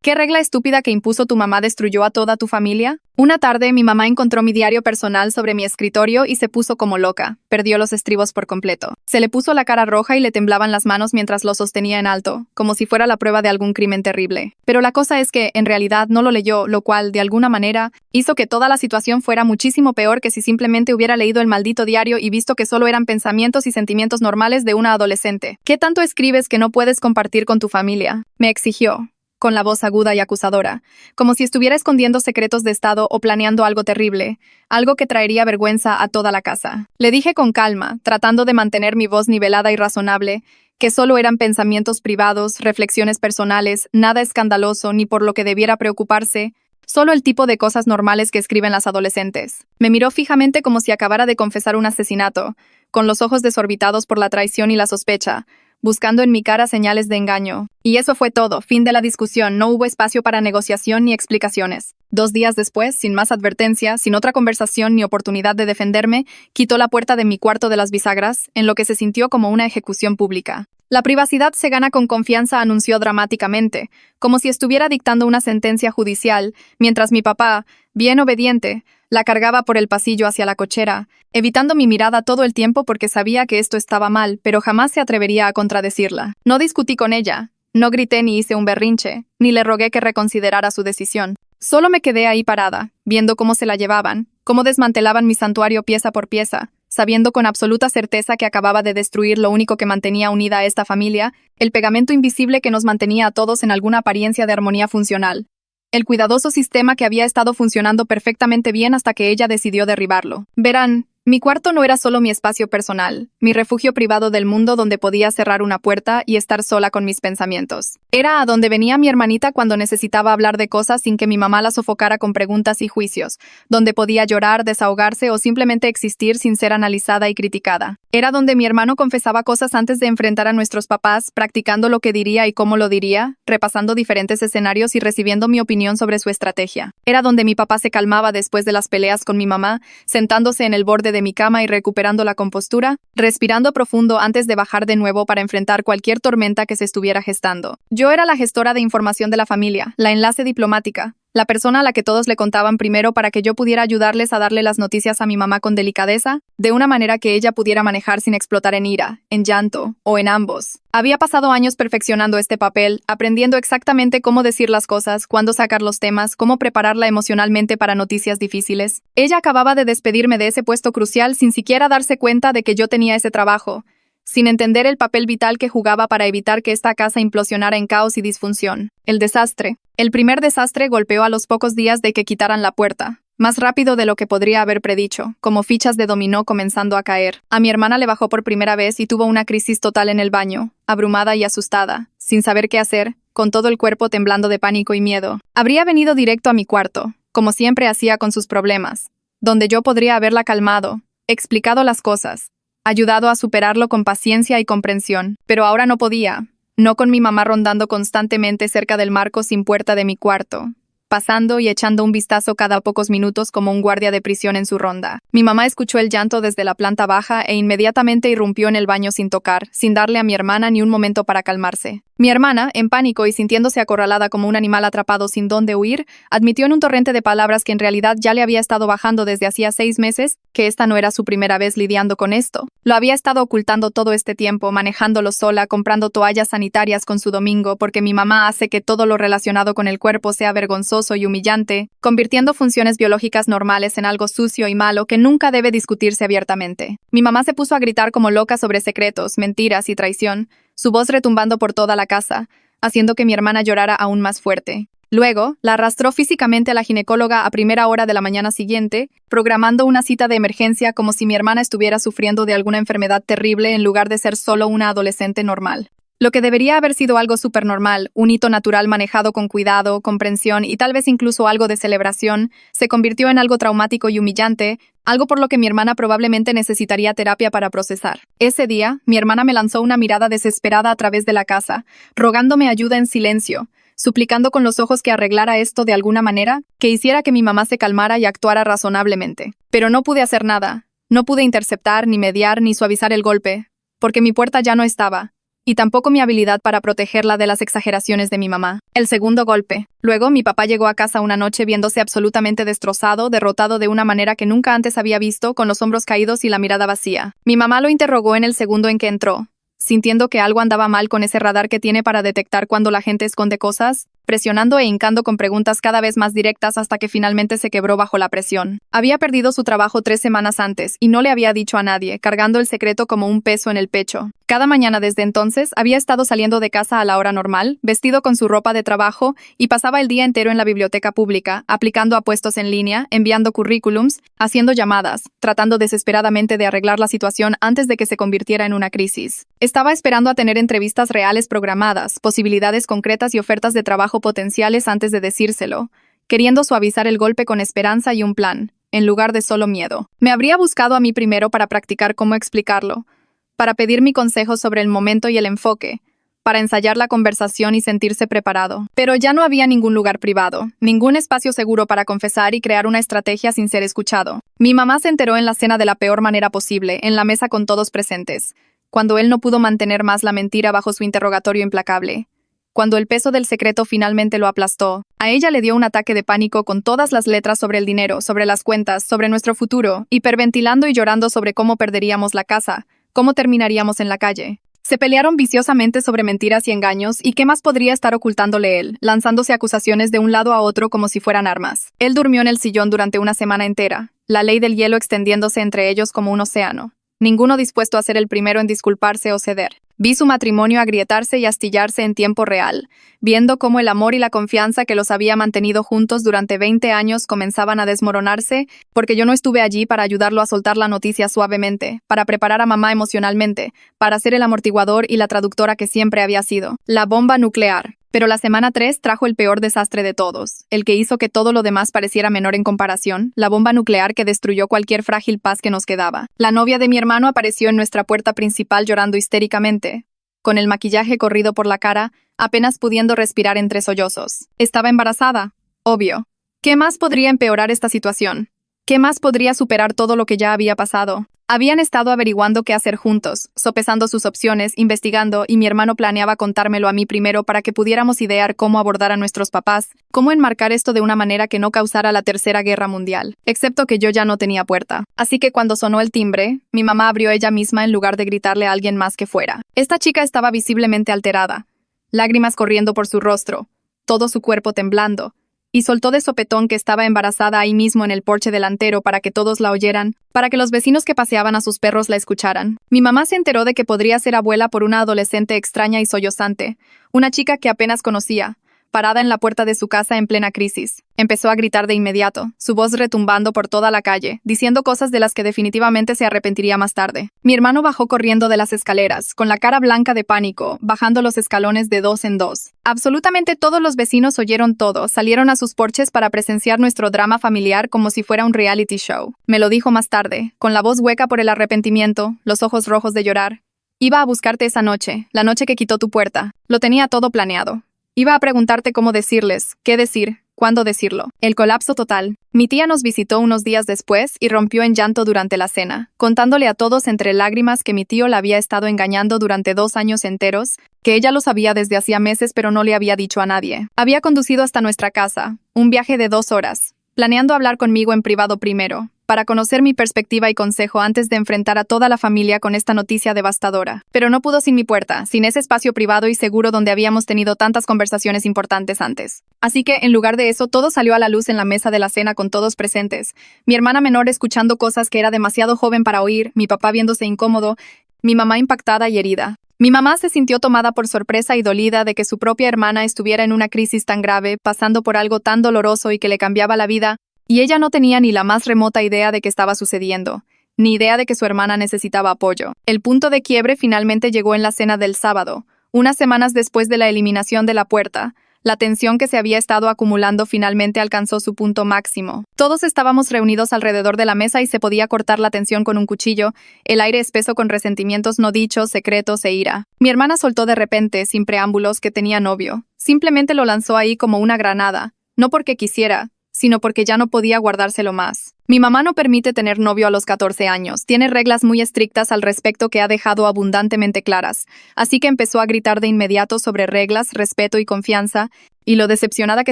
¿Qué regla estúpida que impuso tu mamá destruyó a toda tu familia? Una tarde, mi mamá encontró mi diario personal sobre mi escritorio y se puso como loca. Perdió los estribos por completo. Se le puso la cara roja y le temblaban las manos mientras lo sostenía en alto, como si fuera la prueba de algún crimen terrible. Pero la cosa es que, en realidad, no lo leyó, lo cual, de alguna manera, hizo que toda la situación fuera muchísimo peor que si simplemente hubiera leído el maldito diario y visto que solo eran pensamientos y sentimientos normales de una adolescente. ¿Qué tanto escribes que no puedes compartir con tu familia? Me exigió, con la voz aguda y acusadora, como si estuviera escondiendo secretos de estado o planeando algo terrible, algo que traería vergüenza a toda la casa. Le dije con calma, tratando de mantener mi voz nivelada y razonable, que solo eran pensamientos privados, reflexiones personales, nada escandaloso ni por lo que debiera preocuparse, solo el tipo de cosas normales que escriben las adolescentes. Me miró fijamente como si acabara de confesar un asesinato, con los ojos desorbitados por la traición y la sospecha, buscando en mi cara señales de engaño. Y eso fue todo, fin de la discusión, no hubo espacio para negociación ni explicaciones. 2 días después, sin más advertencia, sin otra conversación ni oportunidad de defenderme, quitó la puerta de mi cuarto de las bisagras, en lo que se sintió como una ejecución pública. La privacidad se gana con confianza, anunció dramáticamente, como si estuviera dictando una sentencia judicial, mientras mi papá, bien obediente, la cargaba por el pasillo hacia la cochera, evitando mi mirada todo el tiempo porque sabía que esto estaba mal, pero jamás se atrevería a contradecirla. No discutí con ella, no grité ni hice un berrinche, ni le rogué que reconsiderara su decisión. Solo me quedé ahí parada, viendo cómo se la llevaban, cómo desmantelaban mi santuario pieza por pieza, sabiendo con absoluta certeza que acababa de destruir lo único que mantenía unida a esta familia, el pegamento invisible que nos mantenía a todos en alguna apariencia de armonía funcional. El cuidadoso sistema que había estado funcionando perfectamente bien hasta que ella decidió derribarlo. Verán, mi cuarto no era solo mi espacio personal, mi refugio privado del mundo donde podía cerrar una puerta y estar sola con mis pensamientos. Era a donde venía mi hermanita cuando necesitaba hablar de cosas sin que mi mamá la sofocara con preguntas y juicios, donde podía llorar, desahogarse o simplemente existir sin ser analizada y criticada. Era donde mi hermano confesaba cosas antes de enfrentar a nuestros papás, practicando lo que diría y cómo lo diría, repasando diferentes escenarios y recibiendo mi opinión sobre su estrategia. Era donde mi papá se calmaba después de las peleas con mi mamá, sentándose en el borde de mi cama y recuperando la compostura, respirando profundo antes de bajar de nuevo para enfrentar cualquier tormenta que se estuviera gestando. Yo era la gestora de información de la familia, la enlace diplomática, la persona a la que todos le contaban primero para que yo pudiera ayudarles a darle las noticias a mi mamá con delicadeza, de una manera que ella pudiera manejar sin explotar en ira, en llanto, o en ambos. Había pasado años perfeccionando este papel, aprendiendo exactamente cómo decir las cosas, cuándo sacar los temas, cómo prepararla emocionalmente para noticias difíciles. Ella acababa de despedirme de ese puesto crucial sin siquiera darse cuenta de que yo tenía ese trabajo, sin entender el papel vital que jugaba para evitar que esta casa implosionara en caos y disfunción. El desastre. El primer desastre golpeó a los pocos días de que quitaran la puerta, más rápido de lo que podría haber predicho, como fichas de dominó comenzando a caer. A mi hermana le bajó por primera vez y tuvo una crisis total en el baño, abrumada y asustada, sin saber qué hacer, con todo el cuerpo temblando de pánico y miedo. Habría venido directo a mi cuarto, como siempre hacía con sus problemas, donde yo podría haberla calmado, explicado las cosas, ayudado a superarlo con paciencia y comprensión, pero ahora no podía, no con mi mamá rondando constantemente cerca del marco sin puerta de mi cuarto, pasando y echando un vistazo cada pocos minutos como un guardia de prisión en su ronda. Mi mamá escuchó el llanto desde la planta baja e inmediatamente irrumpió en el baño sin tocar, sin darle a mi hermana ni un momento para calmarse. Mi hermana, en pánico y sintiéndose acorralada como un animal atrapado sin dónde huir, admitió en un torrente de palabras que en realidad ya le había estado bajando desde hacía 6 meses, que esta no era su primera vez lidiando con esto. Lo había estado ocultando todo este tiempo, manejándolo sola, comprando toallas sanitarias con su domingo, porque mi mamá hace que todo lo relacionado con el cuerpo sea vergonzoso y humillante, convirtiendo funciones biológicas normales en algo sucio y malo que nunca debe discutirse abiertamente. Mi mamá se puso a gritar como loca sobre secretos, mentiras y traición, su voz retumbando por toda la casa, haciendo que mi hermana llorara aún más fuerte. Luego, la arrastró físicamente a la ginecóloga a primera hora de la mañana siguiente, programando una cita de emergencia como si mi hermana estuviera sufriendo de alguna enfermedad terrible en lugar de ser solo una adolescente normal. Lo que debería haber sido algo supernormal, un hito natural manejado con cuidado, comprensión y tal vez incluso algo de celebración, se convirtió en algo traumático y humillante, algo por lo que mi hermana probablemente necesitaría terapia para procesar. Ese día, mi hermana me lanzó una mirada desesperada a través de la casa, rogándome ayuda en silencio, suplicando con los ojos que arreglara esto de alguna manera, que hiciera que mi mamá se calmara y actuara razonablemente. Pero no pude hacer nada, no pude interceptar, ni mediar, ni suavizar el golpe, porque mi puerta ya no estaba. y tampoco mi habilidad para protegerla de las exageraciones de mi mamá. El segundo golpe. Luego, mi papá llegó a casa una noche viéndose absolutamente destrozado, derrotado de una manera que nunca antes había visto, con los hombros caídos y la mirada vacía. Mi mamá lo interrogó en el segundo en que entró, sintiendo que algo andaba mal con ese radar que tiene para detectar cuando la gente esconde cosas, presionando e hincando con preguntas cada vez más directas hasta que finalmente se quebró bajo la presión. Había perdido su trabajo 3 semanas antes y no le había dicho a nadie, cargando el secreto como un peso en el pecho. Cada mañana desde entonces había estado saliendo de casa a la hora normal, vestido con su ropa de trabajo, y pasaba el día entero en la biblioteca pública, aplicando a puestos en línea, enviando currículums, haciendo llamadas, tratando desesperadamente de arreglar la situación antes de que se convirtiera en una crisis. Estaba esperando a tener entrevistas reales programadas, posibilidades concretas y ofertas de trabajo potenciales antes de decírselo, queriendo suavizar el golpe con esperanza y un plan, en lugar de solo miedo. Me habría buscado a mí primero para practicar cómo explicarlo, para pedir mi consejo sobre el momento y el enfoque, para ensayar la conversación y sentirse preparado. Pero ya no había ningún lugar privado, ningún espacio seguro para confesar y crear una estrategia sin ser escuchado. Mi mamá se enteró en la cena de la peor manera posible, en la mesa con todos presentes, cuando él no pudo mantener más la mentira bajo su interrogatorio implacable. Cuando el peso del secreto finalmente lo aplastó, a ella le dio un ataque de pánico con todas las letras sobre el dinero, sobre las cuentas, sobre nuestro futuro, hiperventilando y llorando sobre cómo perderíamos la casa, cómo terminaríamos en la calle. Se pelearon viciosamente sobre mentiras y engaños, y qué más podría estar ocultándole él, lanzándose acusaciones de un lado a otro como si fueran armas. Él durmió en el sillón durante una semana entera, la ley del hielo extendiéndose entre ellos como un océano, ninguno dispuesto a ser el primero en disculparse o ceder. Vi su matrimonio agrietarse y astillarse en tiempo real, viendo cómo el amor y la confianza que los había mantenido juntos durante 20 años comenzaban a desmoronarse, porque yo no estuve allí para ayudarlo a soltar la noticia suavemente, para preparar a mamá emocionalmente, para ser el amortiguador y la traductora que siempre había sido. La bomba nuclear. Pero la semana 3 trajo el peor desastre de todos, el que hizo que todo lo demás pareciera menor en comparación, la bomba nuclear que destruyó cualquier frágil paz que nos quedaba. La novia de mi hermano apareció en nuestra puerta principal llorando histéricamente, con el maquillaje corrido por la cara, apenas pudiendo respirar entre sollozos. Estaba embarazada, obvio. ¿Qué más podría empeorar esta situación? ¿Qué más podría superar todo lo que ya había pasado? Habían estado averiguando qué hacer juntos, sopesando sus opciones, investigando, y mi hermano planeaba contármelo a mí primero para que pudiéramos idear cómo abordar a nuestros papás, cómo enmarcar esto de una manera que no causara la Tercera Guerra Mundial, excepto que yo ya no tenía puerta. Así que cuando sonó el timbre, mi mamá abrió ella misma en lugar de gritarle a alguien más que fuera. Esta chica estaba visiblemente alterada, lágrimas corriendo por su rostro, todo su cuerpo temblando, y soltó de sopetón que estaba embarazada ahí mismo en el porche delantero para que todos la oyeran, para que los vecinos que paseaban a sus perros la escucharan. Mi mamá se enteró de que podría ser abuela por una adolescente extraña y sollozante, una chica que apenas conocía, parada en la puerta de su casa en plena crisis. Empezó a gritar de inmediato, su voz retumbando por toda la calle, diciendo cosas de las que definitivamente se arrepentiría más tarde. Mi hermano bajó corriendo de las escaleras, con la cara blanca de pánico, bajando los escalones de 2 en 2. Absolutamente todos los vecinos oyeron todo, salieron a sus porches para presenciar nuestro drama familiar como si fuera un reality show. Me lo dijo más tarde, con la voz hueca por el arrepentimiento, los ojos rojos de llorar. Iba a buscarte esa noche, la noche que quitó tu puerta. Lo tenía todo planeado. Iba a preguntarte cómo decirles, qué decir, cuándo decirlo. El colapso total. Mi tía nos visitó unos días después y rompió en llanto durante la cena, contándole a todos entre lágrimas que mi tío la había estado engañando durante 2 años enteros, que ella lo sabía desde hacía meses pero no le había dicho a nadie. Había conducido hasta nuestra casa, un viaje de 2 horas, planeando hablar conmigo en privado primero, para conocer mi perspectiva y consejo antes de enfrentar a toda la familia con esta noticia devastadora. Pero no pudo sin mi puerta, sin ese espacio privado y seguro donde habíamos tenido tantas conversaciones importantes antes. Así que, en lugar de eso, todo salió a la luz en la mesa de la cena con todos presentes. Mi hermana menor escuchando cosas que era demasiado joven para oír, mi papá viéndose incómodo, mi mamá impactada y herida. Mi mamá se sintió tomada por sorpresa y dolida de que su propia hermana estuviera en una crisis tan grave, pasando por algo tan doloroso y que le cambiaba la vida, y ella no tenía ni la más remota idea de qué estaba sucediendo, ni idea de que su hermana necesitaba apoyo. El punto de quiebre finalmente llegó en la cena del sábado, unas semanas después de la eliminación de la puerta. La tensión que se había estado acumulando finalmente alcanzó su punto máximo. Todos estábamos reunidos alrededor de la mesa y se podía cortar la tensión con un cuchillo, el aire espeso con resentimientos no dichos, secretos e ira. Mi hermana soltó de repente, sin preámbulos, que tenía novio. Simplemente lo lanzó ahí como una granada, no porque quisiera, sino porque ya no podía guardárselo más. Mi mamá no permite tener novio a los 14 años, tiene reglas muy estrictas al respecto que ha dejado abundantemente claras, así que empezó a gritar de inmediato sobre reglas, respeto y confianza, y lo decepcionada que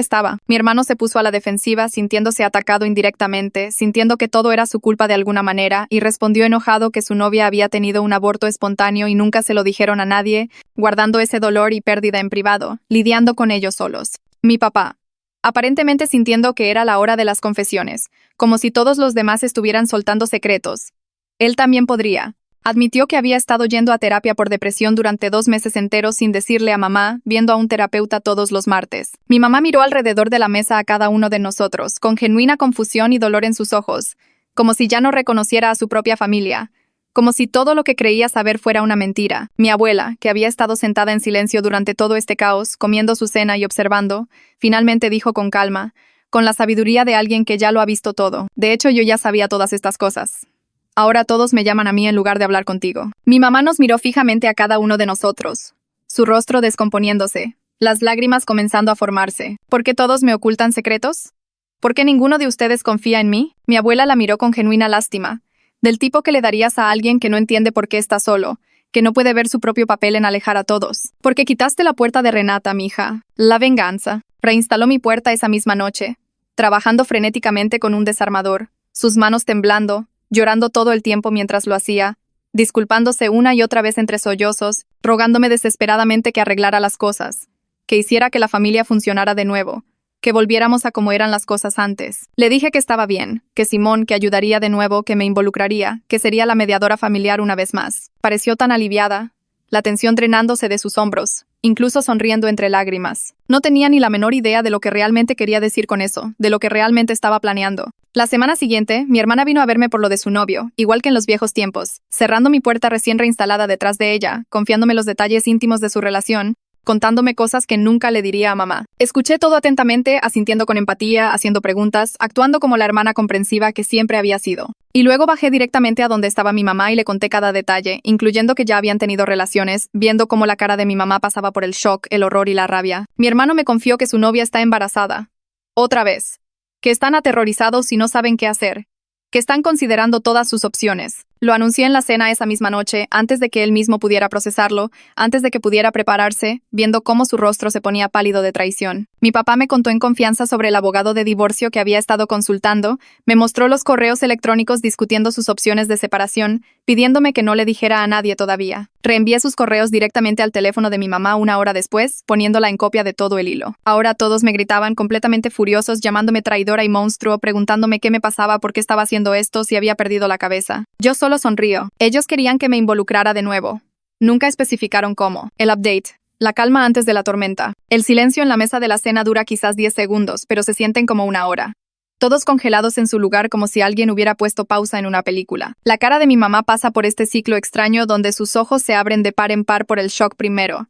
estaba. Mi hermano se puso a la defensiva, sintiéndose atacado indirectamente, sintiendo que todo era su culpa de alguna manera, y respondió enojado que su novia había tenido un aborto espontáneo y nunca se lo dijeron a nadie, guardando ese dolor y pérdida en privado, lidiando con ellos solos. Mi papá, aparentemente sintiendo que era la hora de las confesiones, como si todos los demás estuvieran soltando secretos. Él también podría. Admitió que había estado yendo a terapia por depresión durante 2 meses enteros sin decirle a mamá, viendo a un terapeuta todos los martes. Mi mamá miró alrededor de la mesa a cada uno de nosotros, con genuina confusión y dolor en sus ojos, como si ya no reconociera a su propia familia, como si todo lo que creía saber fuera una mentira. Mi abuela, que había estado sentada en silencio durante todo este caos, comiendo su cena y observando, finalmente dijo con calma, con la sabiduría de alguien que ya lo ha visto todo. De hecho, yo ya sabía todas estas cosas. Ahora todos me llaman a mí en lugar de hablar contigo. Mi mamá nos miró fijamente a cada uno de nosotros, su rostro descomponiéndose, las lágrimas comenzando a formarse. ¿Por qué todos me ocultan secretos? ¿Por qué ninguno de ustedes confía en mí? Mi abuela la miró con genuina lástima, del tipo que le darías a alguien que no entiende por qué está solo, que no puede ver su propio papel en alejar a todos. Porque quitaste la puerta de Renata, mi hija. La venganza. Reinstaló mi puerta esa misma noche, trabajando frenéticamente con un desarmador, sus manos temblando, llorando todo el tiempo mientras lo hacía, disculpándose una y otra vez entre sollozos, rogándome desesperadamente que arreglara las cosas, que hiciera que la familia funcionara de nuevo, que volviéramos a como eran las cosas antes. Le dije que estaba bien, que Simón, que ayudaría de nuevo, que me involucraría, que sería la mediadora familiar una vez más. Pareció tan aliviada, la tensión drenándose de sus hombros, incluso sonriendo entre lágrimas. No tenía ni la menor idea de lo que realmente quería decir con eso, de lo que realmente estaba planeando. La semana siguiente, mi hermana vino a verme por lo de su novio, igual que en los viejos tiempos, cerrando mi puerta recién reinstalada detrás de ella, confiándome los detalles íntimos de su relación, contándome cosas que nunca le diría a mamá. Escuché todo atentamente, asintiendo con empatía, haciendo preguntas, actuando como la hermana comprensiva que siempre había sido. Y luego bajé directamente a donde estaba mi mamá y le conté cada detalle, incluyendo que ya habían tenido relaciones, viendo cómo la cara de mi mamá pasaba por el shock, el horror y la rabia. Mi hermano me confió que su novia está embarazada. Otra vez. Que están aterrorizados y no saben qué hacer. Que están considerando todas sus opciones. Lo anuncié en la cena esa misma noche, antes de que él mismo pudiera procesarlo, antes de que pudiera prepararse, viendo cómo su rostro se ponía pálido de traición. Mi papá me contó en confianza sobre el abogado de divorcio que había estado consultando, me mostró los correos electrónicos discutiendo sus opciones de separación, pidiéndome que no le dijera a nadie todavía. Reenvié sus correos directamente al teléfono de mi mamá una hora después, poniéndola en copia de todo el hilo. Ahora todos me gritaban completamente furiosos, llamándome traidora y monstruo, preguntándome qué me pasaba, por qué estaba haciendo esto, si había perdido la cabeza. Yo solo sonrío. Ellos querían que me involucrara de nuevo. Nunca especificaron cómo. El update. La calma antes de la tormenta. El silencio en la mesa de la cena dura quizás 10 segundos, pero se sienten como una hora. Todos congelados en su lugar como si alguien hubiera puesto pausa en una película. La cara de mi mamá pasa por este ciclo extraño donde sus ojos se abren de par en par por el shock primero.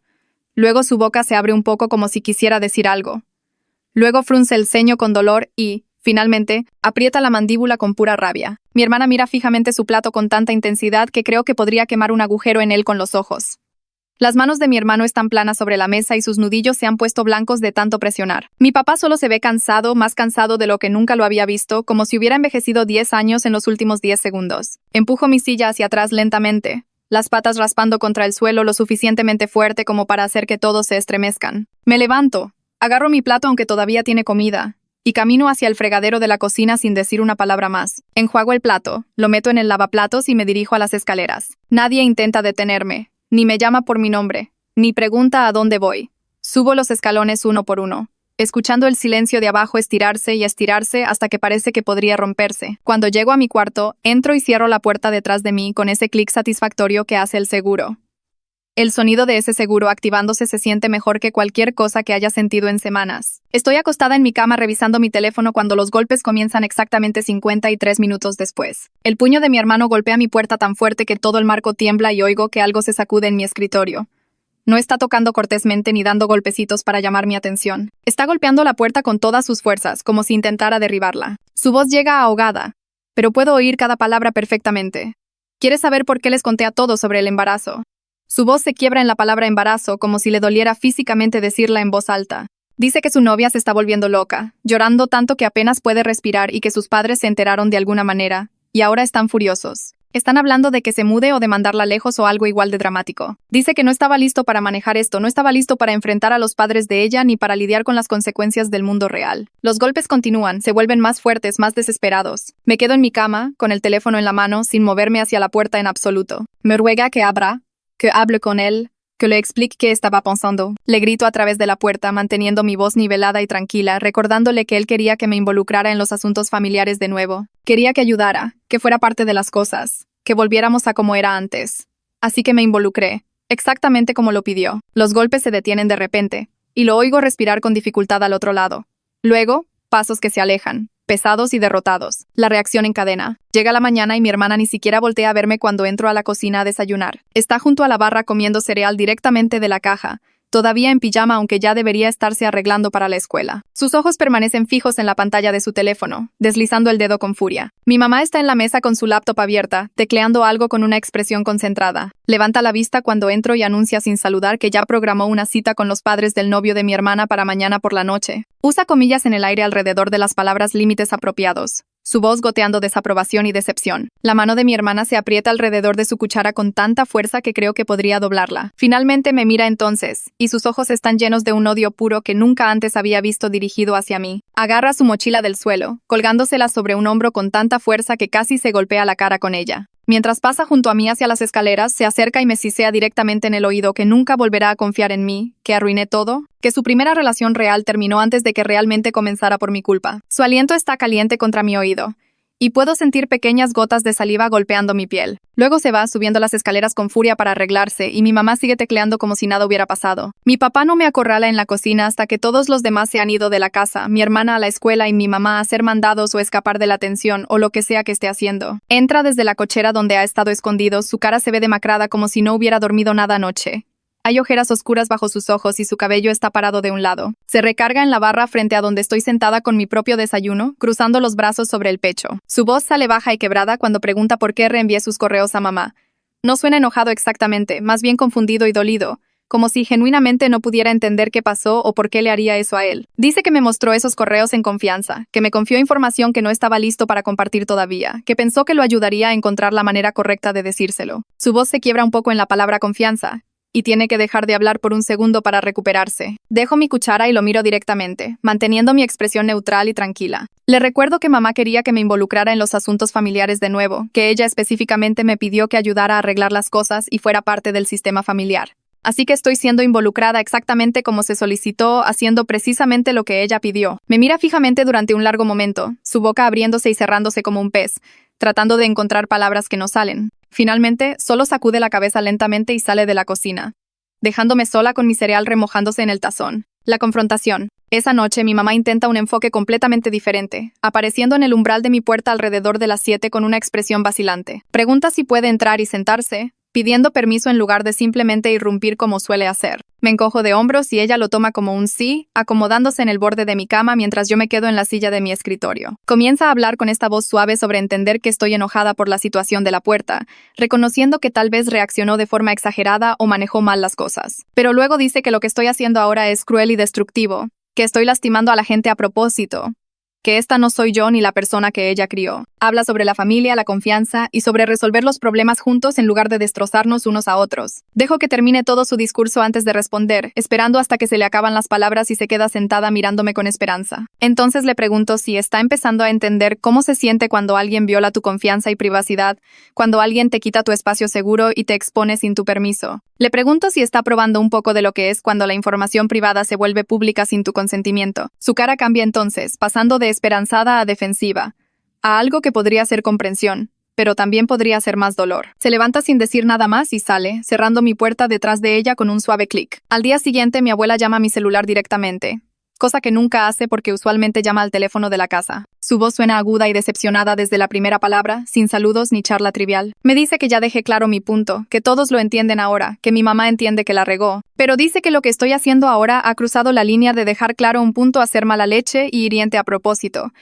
Luego su boca se abre un poco como si quisiera decir algo. Luego frunce el ceño con dolor y, finalmente, aprieta la mandíbula con pura rabia. Mi hermana mira fijamente su plato con tanta intensidad que creo que podría quemar un agujero en él con los ojos. Las manos de mi hermano están planas sobre la mesa y sus nudillos se han puesto blancos de tanto presionar. Mi papá solo se ve cansado, más cansado de lo que nunca lo había visto, como si hubiera envejecido 10 años en los últimos 10 segundos. Empujo mi silla hacia atrás lentamente, las patas raspando contra el suelo lo suficientemente fuerte como para hacer que todos se estremezcan. Me levanto, agarro mi plato aunque todavía tiene comida, y camino hacia el fregadero de la cocina sin decir una palabra más. Enjuago el plato, lo meto en el lavaplatos y me dirijo a las escaleras. Nadie intenta detenerme. Ni me llama por mi nombre, ni pregunta a dónde voy. Subo los escalones uno por uno, escuchando el silencio de abajo estirarse y estirarse hasta que parece que podría romperse. Cuando llego a mi cuarto, entro y cierro la puerta detrás de mí con ese clic satisfactorio que hace el seguro. El sonido de ese seguro activándose se siente mejor que cualquier cosa que haya sentido en semanas. Estoy acostada en mi cama revisando mi teléfono cuando los golpes comienzan exactamente 53 minutos después. El puño de mi hermano golpea mi puerta tan fuerte que todo el marco tiembla y oigo que algo se sacude en mi escritorio. No está tocando cortésmente ni dando golpecitos para llamar mi atención. Está golpeando la puerta con todas sus fuerzas, como si intentara derribarla. Su voz llega ahogada, pero puedo oír cada palabra perfectamente. ¿Quieres saber por qué les conté a todos sobre el embarazo? Su voz se quiebra en la palabra embarazo como si le doliera físicamente decirla en voz alta. Dice que su novia se está volviendo loca, llorando tanto que apenas puede respirar y que sus padres se enteraron de alguna manera, y ahora están furiosos. Están hablando de que se mude o de mandarla lejos o algo igual de dramático. Dice que no estaba listo para manejar esto, no estaba listo para enfrentar a los padres de ella ni para lidiar con las consecuencias del mundo real. Los golpes continúan, se vuelven más fuertes, más desesperados. Me quedo en mi cama, con el teléfono en la mano, sin moverme hacia la puerta en absoluto. Me ruega que abra, que hable con él, que le explique qué estaba pensando. Le grito a través de la puerta, manteniendo mi voz nivelada y tranquila, recordándole que él quería que me involucrara en los asuntos familiares de nuevo. Quería que ayudara, que fuera parte de las cosas, que volviéramos a como era antes. Así que me involucré, exactamente como lo pidió. Los golpes se detienen de repente, y lo oigo respirar con dificultad al otro lado. Luego, pasos que se alejan, pesados y derrotados. La reacción en cadena. Llega la mañana y mi hermana ni siquiera voltea a verme cuando entro a la cocina a desayunar. Está junto a la barra comiendo cereal directamente de la caja, todavía en pijama aunque ya debería estarse arreglando para la escuela. Sus ojos permanecen fijos en la pantalla de su teléfono, deslizando el dedo con furia. Mi mamá está en la mesa con su laptop abierta, tecleando algo con una expresión concentrada. Levanta la vista cuando entro y anuncia sin saludar que ya programó una cita con los padres del novio de mi hermana para mañana por la noche. Usa comillas en el aire alrededor de las palabras límites apropiados, su voz goteando desaprobación y decepción. La mano de mi hermana se aprieta alrededor de su cuchara con tanta fuerza que creo que podría doblarla. Finalmente me mira entonces, y sus ojos están llenos de un odio puro que nunca antes había visto dirigido hacia mí. Agarra su mochila del suelo, colgándosela sobre un hombro con tanta fuerza que casi se golpea la cara con ella. Mientras pasa junto a mí hacia las escaleras, se acerca y me sisea directamente en el oído que nunca volverá a confiar en mí, que arruiné todo, que su primera relación real terminó antes de que realmente comenzara por mi culpa. Su aliento está caliente contra mi oído, y puedo sentir pequeñas gotas de saliva golpeando mi piel. Luego se va subiendo las escaleras con furia para arreglarse y mi mamá sigue tecleando como si nada hubiera pasado. Mi papá no me acorrala en la cocina hasta que todos los demás se han ido de la casa, mi hermana a la escuela y mi mamá a ser mandados o escapar de la tensión o lo que sea que esté haciendo. Entra desde la cochera donde ha estado escondido, su cara se ve demacrada como si no hubiera dormido nada anoche. Hay ojeras oscuras bajo sus ojos y su cabello está parado de un lado. Se recarga en la barra frente a donde estoy sentada con mi propio desayuno, cruzando los brazos sobre el pecho. Su voz sale baja y quebrada cuando pregunta por qué reenvié sus correos a mamá. No suena enojado exactamente, más bien confundido y dolido, como si genuinamente no pudiera entender qué pasó o por qué le haría eso a él. Dice que me mostró esos correos en confianza, que me confió información que no estaba listo para compartir todavía, que pensó que lo ayudaría a encontrar la manera correcta de decírselo. Su voz se quiebra un poco en la palabra confianza, y tiene que dejar de hablar por un segundo para recuperarse. Dejo mi cuchara y lo miro directamente, manteniendo mi expresión neutral y tranquila. Le recuerdo que mamá quería que me involucrara en los asuntos familiares de nuevo, que ella específicamente me pidió que ayudara a arreglar las cosas y fuera parte del sistema familiar. Así que estoy siendo involucrada exactamente como se solicitó, haciendo precisamente lo que ella pidió. Me mira fijamente durante un largo momento, su boca abriéndose y cerrándose como un pez, tratando de encontrar palabras que no salen. Finalmente, solo sacude la cabeza lentamente y sale de la cocina, dejándome sola con mi cereal remojándose en el tazón. La confrontación. Esa noche mi mamá intenta un enfoque completamente diferente, apareciendo en el umbral de mi puerta alrededor de las 7 con una expresión vacilante. Pregunta si puede entrar y sentarse, pidiendo permiso en lugar de simplemente irrumpir como suele hacer. Me encojo de hombros y ella lo toma como un sí, acomodándose en el borde de mi cama mientras yo me quedo en la silla de mi escritorio. Comienza a hablar con esta voz suave sobre entender que estoy enojada por la situación de la puerta, reconociendo que tal vez reaccionó de forma exagerada o manejó mal las cosas. Pero luego dice que lo que estoy haciendo ahora es cruel y destructivo, que estoy lastimando a la gente a propósito, que esta no soy yo ni la persona que ella crió. Habla sobre la familia, la confianza y sobre resolver los problemas juntos en lugar de destrozarnos unos a otros. Dejo que termine todo su discurso antes de responder, esperando hasta que se le acaban las palabras y se queda sentada mirándome con esperanza. Entonces le pregunto si está empezando a entender cómo se siente cuando alguien viola tu confianza y privacidad, cuando alguien te quita tu espacio seguro y te expone sin tu permiso. Le pregunto si está probando un poco de lo que es cuando la información privada se vuelve pública sin tu consentimiento. Su cara cambia entonces, pasando de esperanzada a defensiva, a algo que podría ser comprensión, pero también podría ser más dolor. Se levanta sin decir nada más y sale, cerrando mi puerta detrás de ella con un suave clic. Al día siguiente mi abuela llama a mi celular directamente, cosa que nunca hace porque usualmente llama al teléfono de la casa. Su voz suena aguda y decepcionada desde la primera palabra, sin saludos ni charla trivial. Me dice que ya dejé claro mi punto, que todos lo entienden ahora, que mi mamá entiende que la regó, pero dice que lo que estoy haciendo ahora ha cruzado la línea de dejar claro un punto a ser mala leche y hiriente a propósito,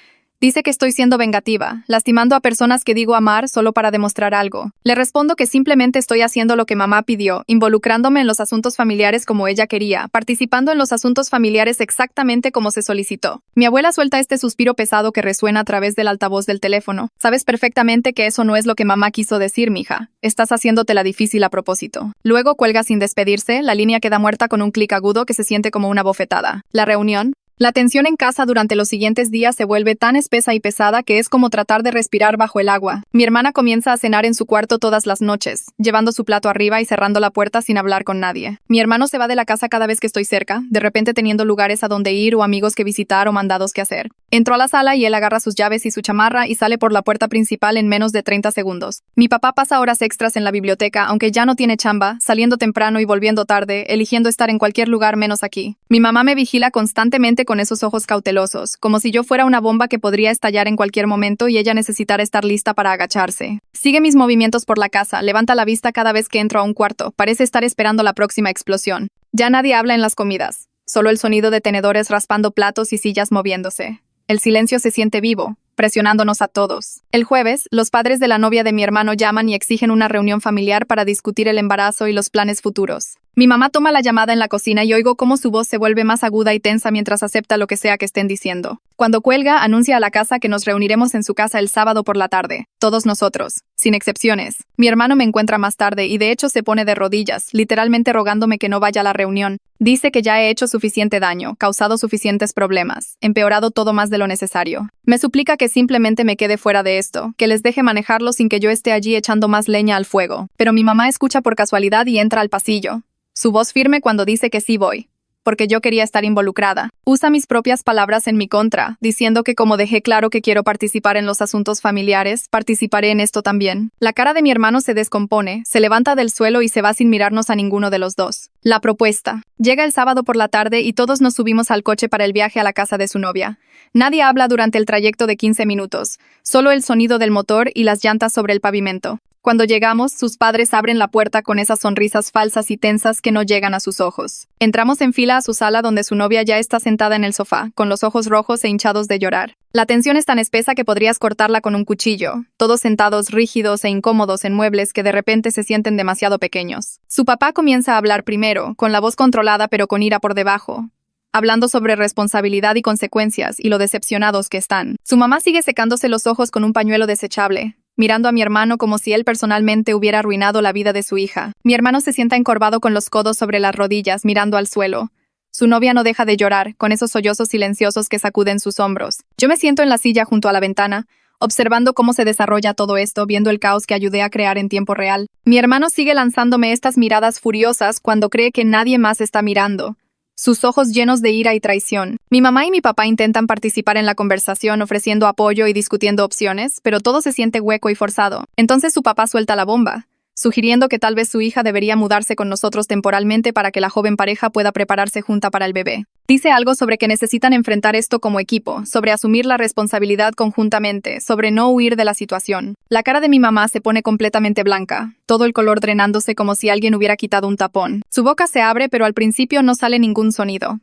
Dice que estoy siendo vengativa, lastimando a personas que digo amar solo para demostrar algo. Le respondo que simplemente estoy haciendo lo que mamá pidió, involucrándome en los asuntos familiares como ella quería, participando en los asuntos familiares exactamente como se solicitó. Mi abuela suelta este suspiro pesado que resuena a través del altavoz del teléfono. Sabes perfectamente que eso no es lo que mamá quiso decir, mija. Estás haciéndote la difícil a propósito. Luego cuelga sin despedirse, la línea queda muerta con un clic agudo que se siente como una bofetada. La reunión. La tensión en casa durante los siguientes días se vuelve tan espesa y pesada que es como tratar de respirar bajo el agua. Mi hermana comienza a cenar en su cuarto todas las noches, llevando su plato arriba y cerrando la puerta sin hablar con nadie. Mi hermano se va de la casa cada vez que estoy cerca, de repente teniendo lugares a donde ir o amigos que visitar o mandados que hacer. Entro a la sala y él agarra sus llaves y su chamarra y sale por la puerta principal en menos de 30 segundos. Mi papá pasa horas extras en la biblioteca, aunque ya no tiene chamba, saliendo temprano y volviendo tarde, eligiendo estar en cualquier lugar menos aquí. Mi mamá me vigila constantemente con esos ojos cautelosos, como si yo fuera una bomba que podría estallar en cualquier momento y ella necesitara estar lista para agacharse. Sigue mis movimientos por la casa, levanta la vista cada vez que entro a un cuarto, parece estar esperando la próxima explosión. Ya nadie habla en las comidas, solo el sonido de tenedores raspando platos y sillas moviéndose. El silencio se siente vivo, presionándonos a todos. El jueves, los padres de la novia de mi hermano llaman y exigen una reunión familiar para discutir el embarazo y los planes futuros. Mi mamá toma la llamada en la cocina y oigo cómo su voz se vuelve más aguda y tensa mientras acepta lo que sea que estén diciendo. Cuando cuelga, anuncia a la casa que nos reuniremos en su casa el sábado por la tarde. Todos nosotros, sin excepciones. Mi hermano me encuentra más tarde y de hecho se pone de rodillas, literalmente rogándome que no vaya a la reunión. Dice que ya he hecho suficiente daño, causado suficientes problemas, empeorado todo más de lo necesario. Me suplica que simplemente me quede fuera de esto, que les deje manejarlo sin que yo esté allí echando más leña al fuego. Pero mi mamá escucha por casualidad y entra al pasillo. Su voz firme cuando dice que sí voy, porque yo quería estar involucrada. Usa mis propias palabras en mi contra, diciendo que como dejé claro que quiero participar en los asuntos familiares, participaré en esto también. La cara de mi hermano se descompone, se levanta del suelo y se va sin mirarnos a ninguno de los dos. La propuesta. Llega el sábado por la tarde y todos nos subimos al coche para el viaje a la casa de su novia. Nadie habla durante el trayecto de 15 minutos, solo el sonido del motor y las llantas sobre el pavimento. Cuando llegamos, sus padres abren la puerta con esas sonrisas falsas y tensas que no llegan a sus ojos. Entramos en fila a su sala donde su novia ya está sentada en el sofá, con los ojos rojos e hinchados de llorar. La tensión es tan espesa que podrías cortarla con un cuchillo, todos sentados rígidos e incómodos en muebles que de repente se sienten demasiado pequeños. Su papá comienza a hablar primero, con la voz controlada pero con ira por debajo, hablando sobre responsabilidad y consecuencias y lo decepcionados que están. Su mamá sigue secándose los ojos con un pañuelo desechable, mirando a mi hermano como si él personalmente hubiera arruinado la vida de su hija. Mi hermano se sienta encorvado con los codos sobre las rodillas, mirando al suelo. Su novia no deja de llorar, con esos sollozos silenciosos que sacuden sus hombros. Yo me siento en la silla junto a la ventana, observando cómo se desarrolla todo esto, viendo el caos que ayudé a crear en tiempo real. Mi hermano sigue lanzándome estas miradas furiosas cuando cree que nadie más está mirando, sus ojos llenos de ira y traición. Mi mamá y mi papá intentan participar en la conversación ofreciendo apoyo y discutiendo opciones, pero todo se siente hueco y forzado. Entonces su papá suelta la bomba, sugiriendo que tal vez su hija debería mudarse con nosotros temporalmente para que la joven pareja pueda prepararse junta para el bebé. Dice algo sobre que necesitan enfrentar esto como equipo, sobre asumir la responsabilidad conjuntamente, sobre no huir de la situación. La cara de mi mamá se pone completamente blanca, todo el color drenándose como si alguien hubiera quitado un tapón. Su boca se abre, pero al principio no sale ningún sonido.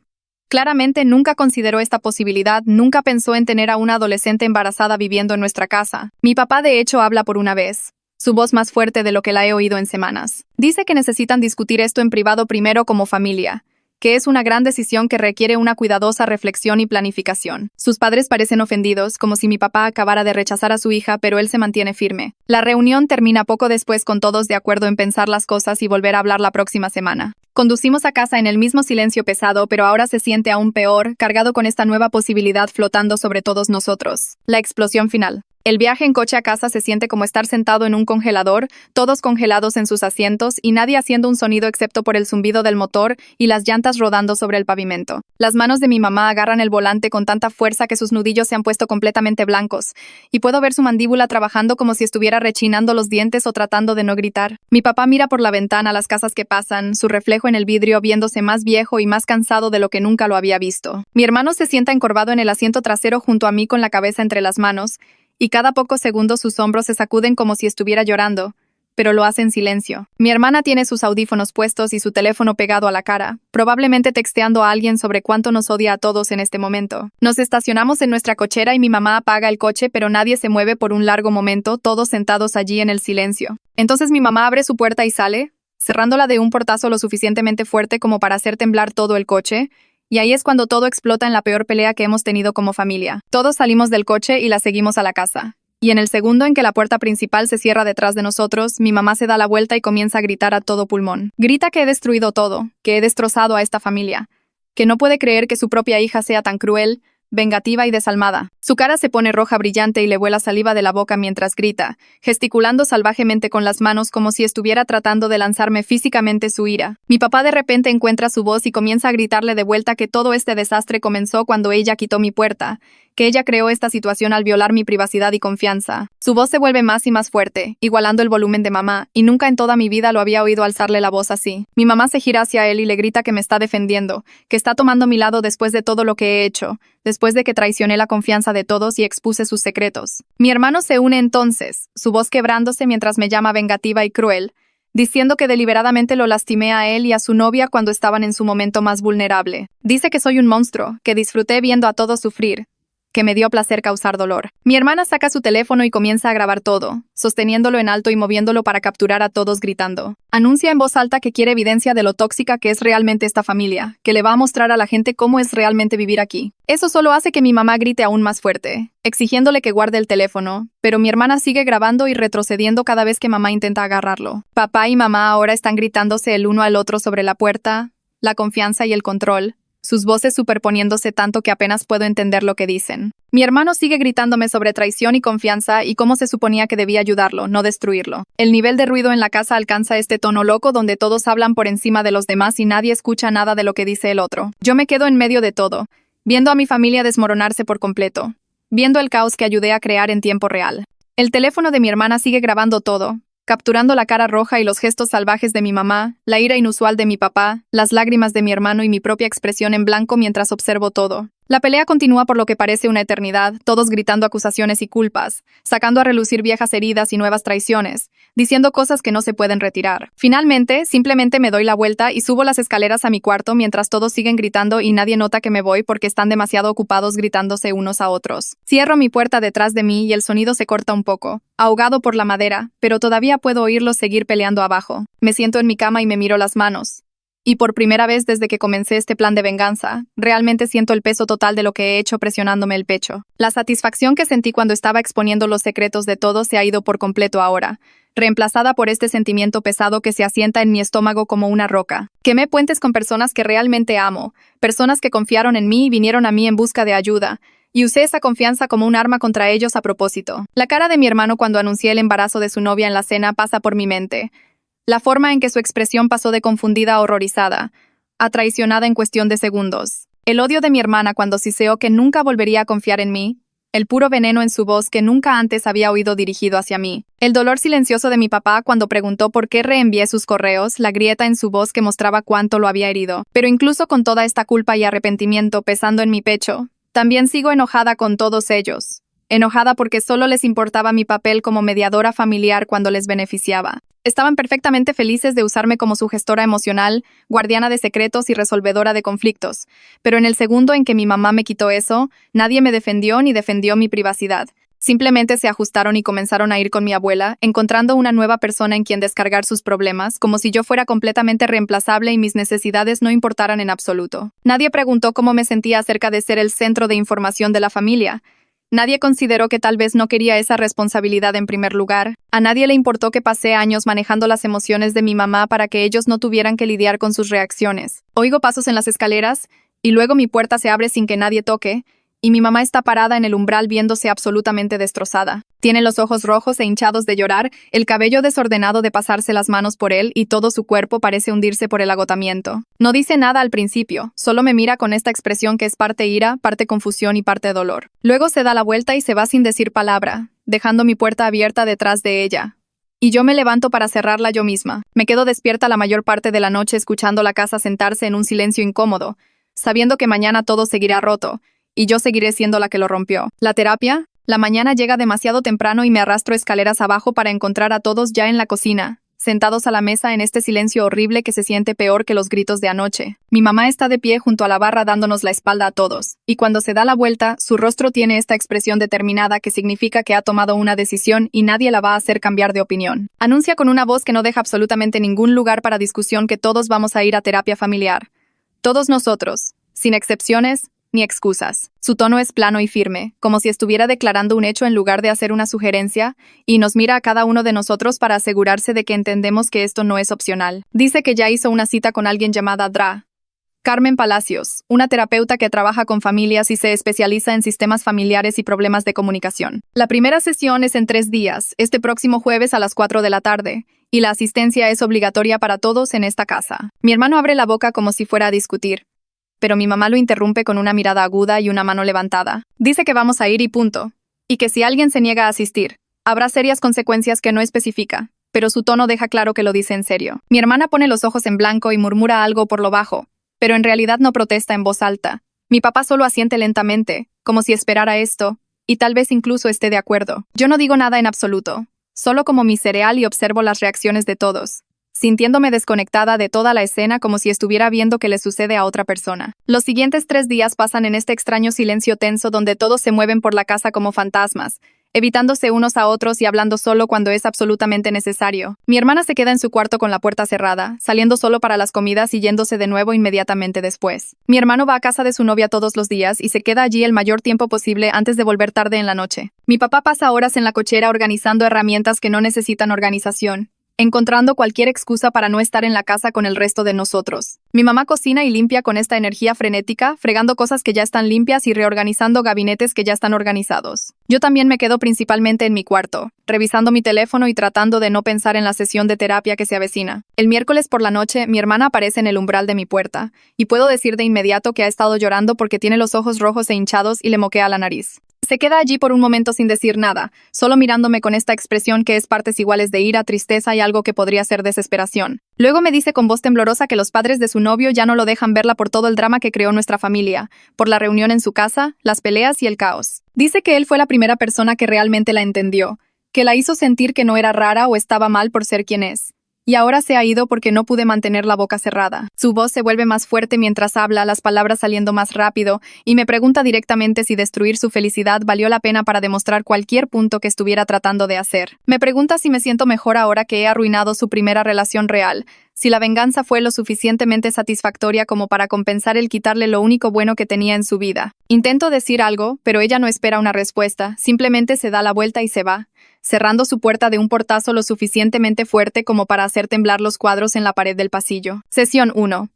Claramente nunca consideró esta posibilidad, nunca pensó en tener a una adolescente embarazada viviendo en nuestra casa. Mi papá de hecho habla por una vez, su voz más fuerte de lo que la he oído en semanas. Dice que necesitan discutir esto en privado primero como familia, que es una gran decisión que requiere una cuidadosa reflexión y planificación. Sus padres parecen ofendidos, como si mi papá acabara de rechazar a su hija, pero él se mantiene firme. La reunión termina poco después con todos de acuerdo en pensar las cosas y volver a hablar la próxima semana. Conducimos a casa en el mismo silencio pesado, pero ahora se siente aún peor, cargado con esta nueva posibilidad flotando sobre todos nosotros. La explosión final. El viaje en coche a casa se siente como estar sentado en un congelador, todos congelados en sus asientos y nadie haciendo un sonido excepto por el zumbido del motor y las llantas rodando sobre el pavimento. Las manos de mi mamá agarran el volante con tanta fuerza que sus nudillos se han puesto completamente blancos, y puedo ver su mandíbula trabajando como si estuviera rechinando los dientes o tratando de no gritar. Mi papá mira por la ventana las casas que pasan, su reflejo en el vidrio viéndose más viejo y más cansado de lo que nunca lo había visto. Mi hermano se sienta encorvado en el asiento trasero junto a mí con la cabeza entre las manos, y cada pocos segundos sus hombros se sacuden como si estuviera llorando, pero lo hace en silencio. Mi hermana tiene sus audífonos puestos y su teléfono pegado a la cara, probablemente texteando a alguien sobre cuánto nos odia a todos en este momento. Nos estacionamos en nuestra cochera y mi mamá apaga el coche, pero nadie se mueve por un largo momento, todos sentados allí en el silencio. Entonces mi mamá abre su puerta y sale, cerrándola de un portazo lo suficientemente fuerte como para hacer temblar todo el coche, y ahí es cuando todo explota en la peor pelea que hemos tenido como familia. Todos salimos del coche y la seguimos a la casa. Y en el segundo en que la puerta principal se cierra detrás de nosotros, mi mamá se da la vuelta y comienza a gritar a todo pulmón. Grita que he destruido todo, que he destrozado a esta familia, que no puede creer que su propia hija sea tan cruel, vengativa y desalmada. Su cara se pone roja brillante y le vuela saliva de la boca mientras grita, gesticulando salvajemente con las manos como si estuviera tratando de lanzarme físicamente su ira. Mi papá de repente encuentra su voz y comienza a gritarle de vuelta que todo este desastre comenzó cuando ella quitó mi puerta, que ella creó esta situación al violar mi privacidad y confianza. Su voz se vuelve más y más fuerte, igualando el volumen de mamá, y nunca en toda mi vida lo había oído alzarle la voz así. Mi mamá se gira hacia él y le grita que me está defendiendo, que está tomando mi lado después de todo lo que he hecho, después de que traicioné la confianza de todos y expuse sus secretos. Mi hermano se une entonces, su voz quebrándose mientras me llama vengativa y cruel, diciendo que deliberadamente lo lastimé a él y a su novia cuando estaban en su momento más vulnerable. Dice que soy un monstruo, que disfruté viendo a todos sufrir, que me dio placer causar dolor. Mi hermana saca su teléfono y comienza a grabar todo, sosteniéndolo en alto y moviéndolo para capturar a todos gritando. Anuncia en voz alta que quiere evidencia de lo tóxica que es realmente esta familia, que le va a mostrar a la gente cómo es realmente vivir aquí. Eso solo hace que mi mamá grite aún más fuerte, exigiéndole que guarde el teléfono, pero mi hermana sigue grabando y retrocediendo cada vez que mamá intenta agarrarlo. Papá y mamá ahora están gritándose el uno al otro sobre la puerta, la confianza y el control, sus voces superponiéndose tanto que apenas puedo entender lo que dicen. Mi hermano sigue gritándome sobre traición y confianza y cómo se suponía que debía ayudarlo, no destruirlo. El nivel de ruido en la casa alcanza este tono loco donde todos hablan por encima de los demás y nadie escucha nada de lo que dice el otro. Yo me quedo en medio de todo, viendo a mi familia desmoronarse por completo, viendo el caos que ayudé a crear en tiempo real. El teléfono de mi hermana sigue grabando todo, capturando la cara roja y los gestos salvajes de mi mamá, la ira inusual de mi papá, las lágrimas de mi hermano y mi propia expresión en blanco mientras observo todo. La pelea continúa por lo que parece una eternidad, todos gritando acusaciones y culpas, sacando a relucir viejas heridas y nuevas traiciones, diciendo cosas que no se pueden retirar. Finalmente, simplemente me doy la vuelta y subo las escaleras a mi cuarto mientras todos siguen gritando y nadie nota que me voy porque están demasiado ocupados gritándose unos a otros. Cierro mi puerta detrás de mí y el sonido se corta un poco, ahogado por la madera, pero todavía puedo oírlos seguir peleando abajo. Me siento en mi cama y me miro las manos. Y por primera vez desde que comencé este plan de venganza, realmente siento el peso total de lo que he hecho presionándome el pecho. La satisfacción que sentí cuando estaba exponiendo los secretos de todos se ha ido por completo ahora, reemplazada por este sentimiento pesado que se asienta en mi estómago como una roca. Quemé puentes con personas que realmente amo, personas que confiaron en mí y vinieron a mí en busca de ayuda, y usé esa confianza como un arma contra ellos a propósito. La cara de mi hermano cuando anuncié el embarazo de su novia en la cena pasa por mi mente. La forma en que su expresión pasó de confundida a horrorizada, a traicionada en cuestión de segundos. El odio de mi hermana cuando siseó que nunca volvería a confiar en mí. El puro veneno en su voz que nunca antes había oído dirigido hacia mí. El dolor silencioso de mi papá cuando preguntó por qué reenvié sus correos, la grieta en su voz que mostraba cuánto lo había herido. Pero incluso con toda esta culpa y arrepentimiento pesando en mi pecho, también sigo enojada con todos ellos. Enojada porque solo les importaba mi papel como mediadora familiar cuando les beneficiaba. Estaban perfectamente felices de usarme como su gestora emocional, guardiana de secretos y resolvedora de conflictos. Pero en el segundo en que mi mamá me quitó eso, nadie me defendió ni defendió mi privacidad. Simplemente se ajustaron y comenzaron a ir con mi abuela, encontrando una nueva persona en quien descargar sus problemas, como si yo fuera completamente reemplazable y mis necesidades no importaran en absoluto. Nadie preguntó cómo me sentía acerca de ser el centro de información de la familia. Nadie consideró que tal vez no quería esa responsabilidad en primer lugar. A nadie le importó que pasé años manejando las emociones de mi mamá para que ellos no tuvieran que lidiar con sus reacciones. Oigo pasos en las escaleras, y luego mi puerta se abre sin que nadie toque, y mi mamá está parada en el umbral viéndose absolutamente destrozada. Tiene los ojos rojos e hinchados de llorar, el cabello desordenado de pasarse las manos por él y todo su cuerpo parece hundirse por el agotamiento. No dice nada al principio, solo me mira con esta expresión que es parte ira, parte confusión y parte dolor. Luego se da la vuelta y se va sin decir palabra, dejando mi puerta abierta detrás de ella. Y yo me levanto para cerrarla yo misma. Me quedo despierta la mayor parte de la noche escuchando la casa sentarse en un silencio incómodo, sabiendo que mañana todo seguirá roto, y yo seguiré siendo la que lo rompió. La terapia, La mañana llega demasiado temprano y me arrastro escaleras abajo para encontrar a todos ya en la cocina, sentados a la mesa en este silencio horrible que se siente peor que los gritos de anoche. Mi mamá está de pie junto a la barra dándonos la espalda a todos, y cuando se da la vuelta, su rostro tiene esta expresión determinada que significa que ha tomado una decisión y nadie la va a hacer cambiar de opinión. Anuncia con una voz que no deja absolutamente ningún lugar para discusión que todos vamos a ir a terapia familiar. Todos nosotros, sin excepciones ni excusas. Su tono es plano y firme, como si estuviera declarando un hecho en lugar de hacer una sugerencia, y nos mira a cada uno de nosotros para asegurarse de que entendemos que esto no es opcional. Dice que ya hizo una cita con alguien llamada Dra. Carmen Palacios, una terapeuta que trabaja con familias y se especializa en sistemas familiares y problemas de comunicación. La primera sesión es en 3 días, este próximo jueves a las 4 de la tarde, y la asistencia es obligatoria para todos en esta casa. Mi hermano abre la boca como si fuera a discutir, pero mi mamá lo interrumpe con una mirada aguda y una mano levantada. Dice que vamos a ir y punto, y que si alguien se niega a asistir, habrá serias consecuencias que no especifica, pero su tono deja claro que lo dice en serio. Mi hermana pone los ojos en blanco y murmura algo por lo bajo, pero en realidad no protesta en voz alta. Mi papá solo asiente lentamente, como si esperara esto, y tal vez incluso esté de acuerdo. Yo no digo nada en absoluto, solo como mi cereal y observo las reacciones de todos, sintiéndome desconectada de toda la escena como si estuviera viendo qué le sucede a otra persona. Los siguientes 3 días pasan en este extraño silencio tenso donde todos se mueven por la casa como fantasmas, evitándose unos a otros y hablando solo cuando es absolutamente necesario. Mi hermana se queda en su cuarto con la puerta cerrada, saliendo solo para las comidas y yéndose de nuevo inmediatamente después. Mi hermano va a casa de su novia todos los días y se queda allí el mayor tiempo posible antes de volver tarde en la noche. Mi papá pasa horas en la cochera organizando herramientas que no necesitan organización, encontrando cualquier excusa para no estar en la casa con el resto de nosotros. Mi mamá cocina y limpia con esta energía frenética, fregando cosas que ya están limpias y reorganizando gabinetes que ya están organizados. Yo también me quedo principalmente en mi cuarto, revisando mi teléfono y tratando de no pensar en la sesión de terapia que se avecina. El miércoles por la noche, mi hermana aparece en el umbral de mi puerta, y puedo decir de inmediato que ha estado llorando porque tiene los ojos rojos e hinchados y le moquea la nariz. Se queda allí por un momento sin decir nada, solo mirándome con esta expresión que es partes iguales de ira, tristeza y algo que podría ser desesperación. Luego me dice con voz temblorosa que los padres de su novio ya no lo dejan verla por todo el drama que creó nuestra familia, por la reunión en su casa, las peleas y el caos. Dice que él fue la primera persona que realmente la entendió, que la hizo sentir que no era rara o estaba mal por ser quien es. Y ahora se ha ido porque no pude mantener la boca cerrada. Su voz se vuelve más fuerte mientras habla, las palabras saliendo más rápido, y me pregunta directamente si destruir su felicidad valió la pena para demostrar cualquier punto que estuviera tratando de hacer. Me pregunta si me siento mejor ahora que he arruinado su primera relación real, si la venganza fue lo suficientemente satisfactoria como para compensar el quitarle lo único bueno que tenía en su vida. Intento decir algo, pero ella no espera una respuesta, simplemente se da la vuelta y se va, cerrando su puerta de un portazo lo suficientemente fuerte como para hacer temblar los cuadros en la pared del pasillo. Sesión 1.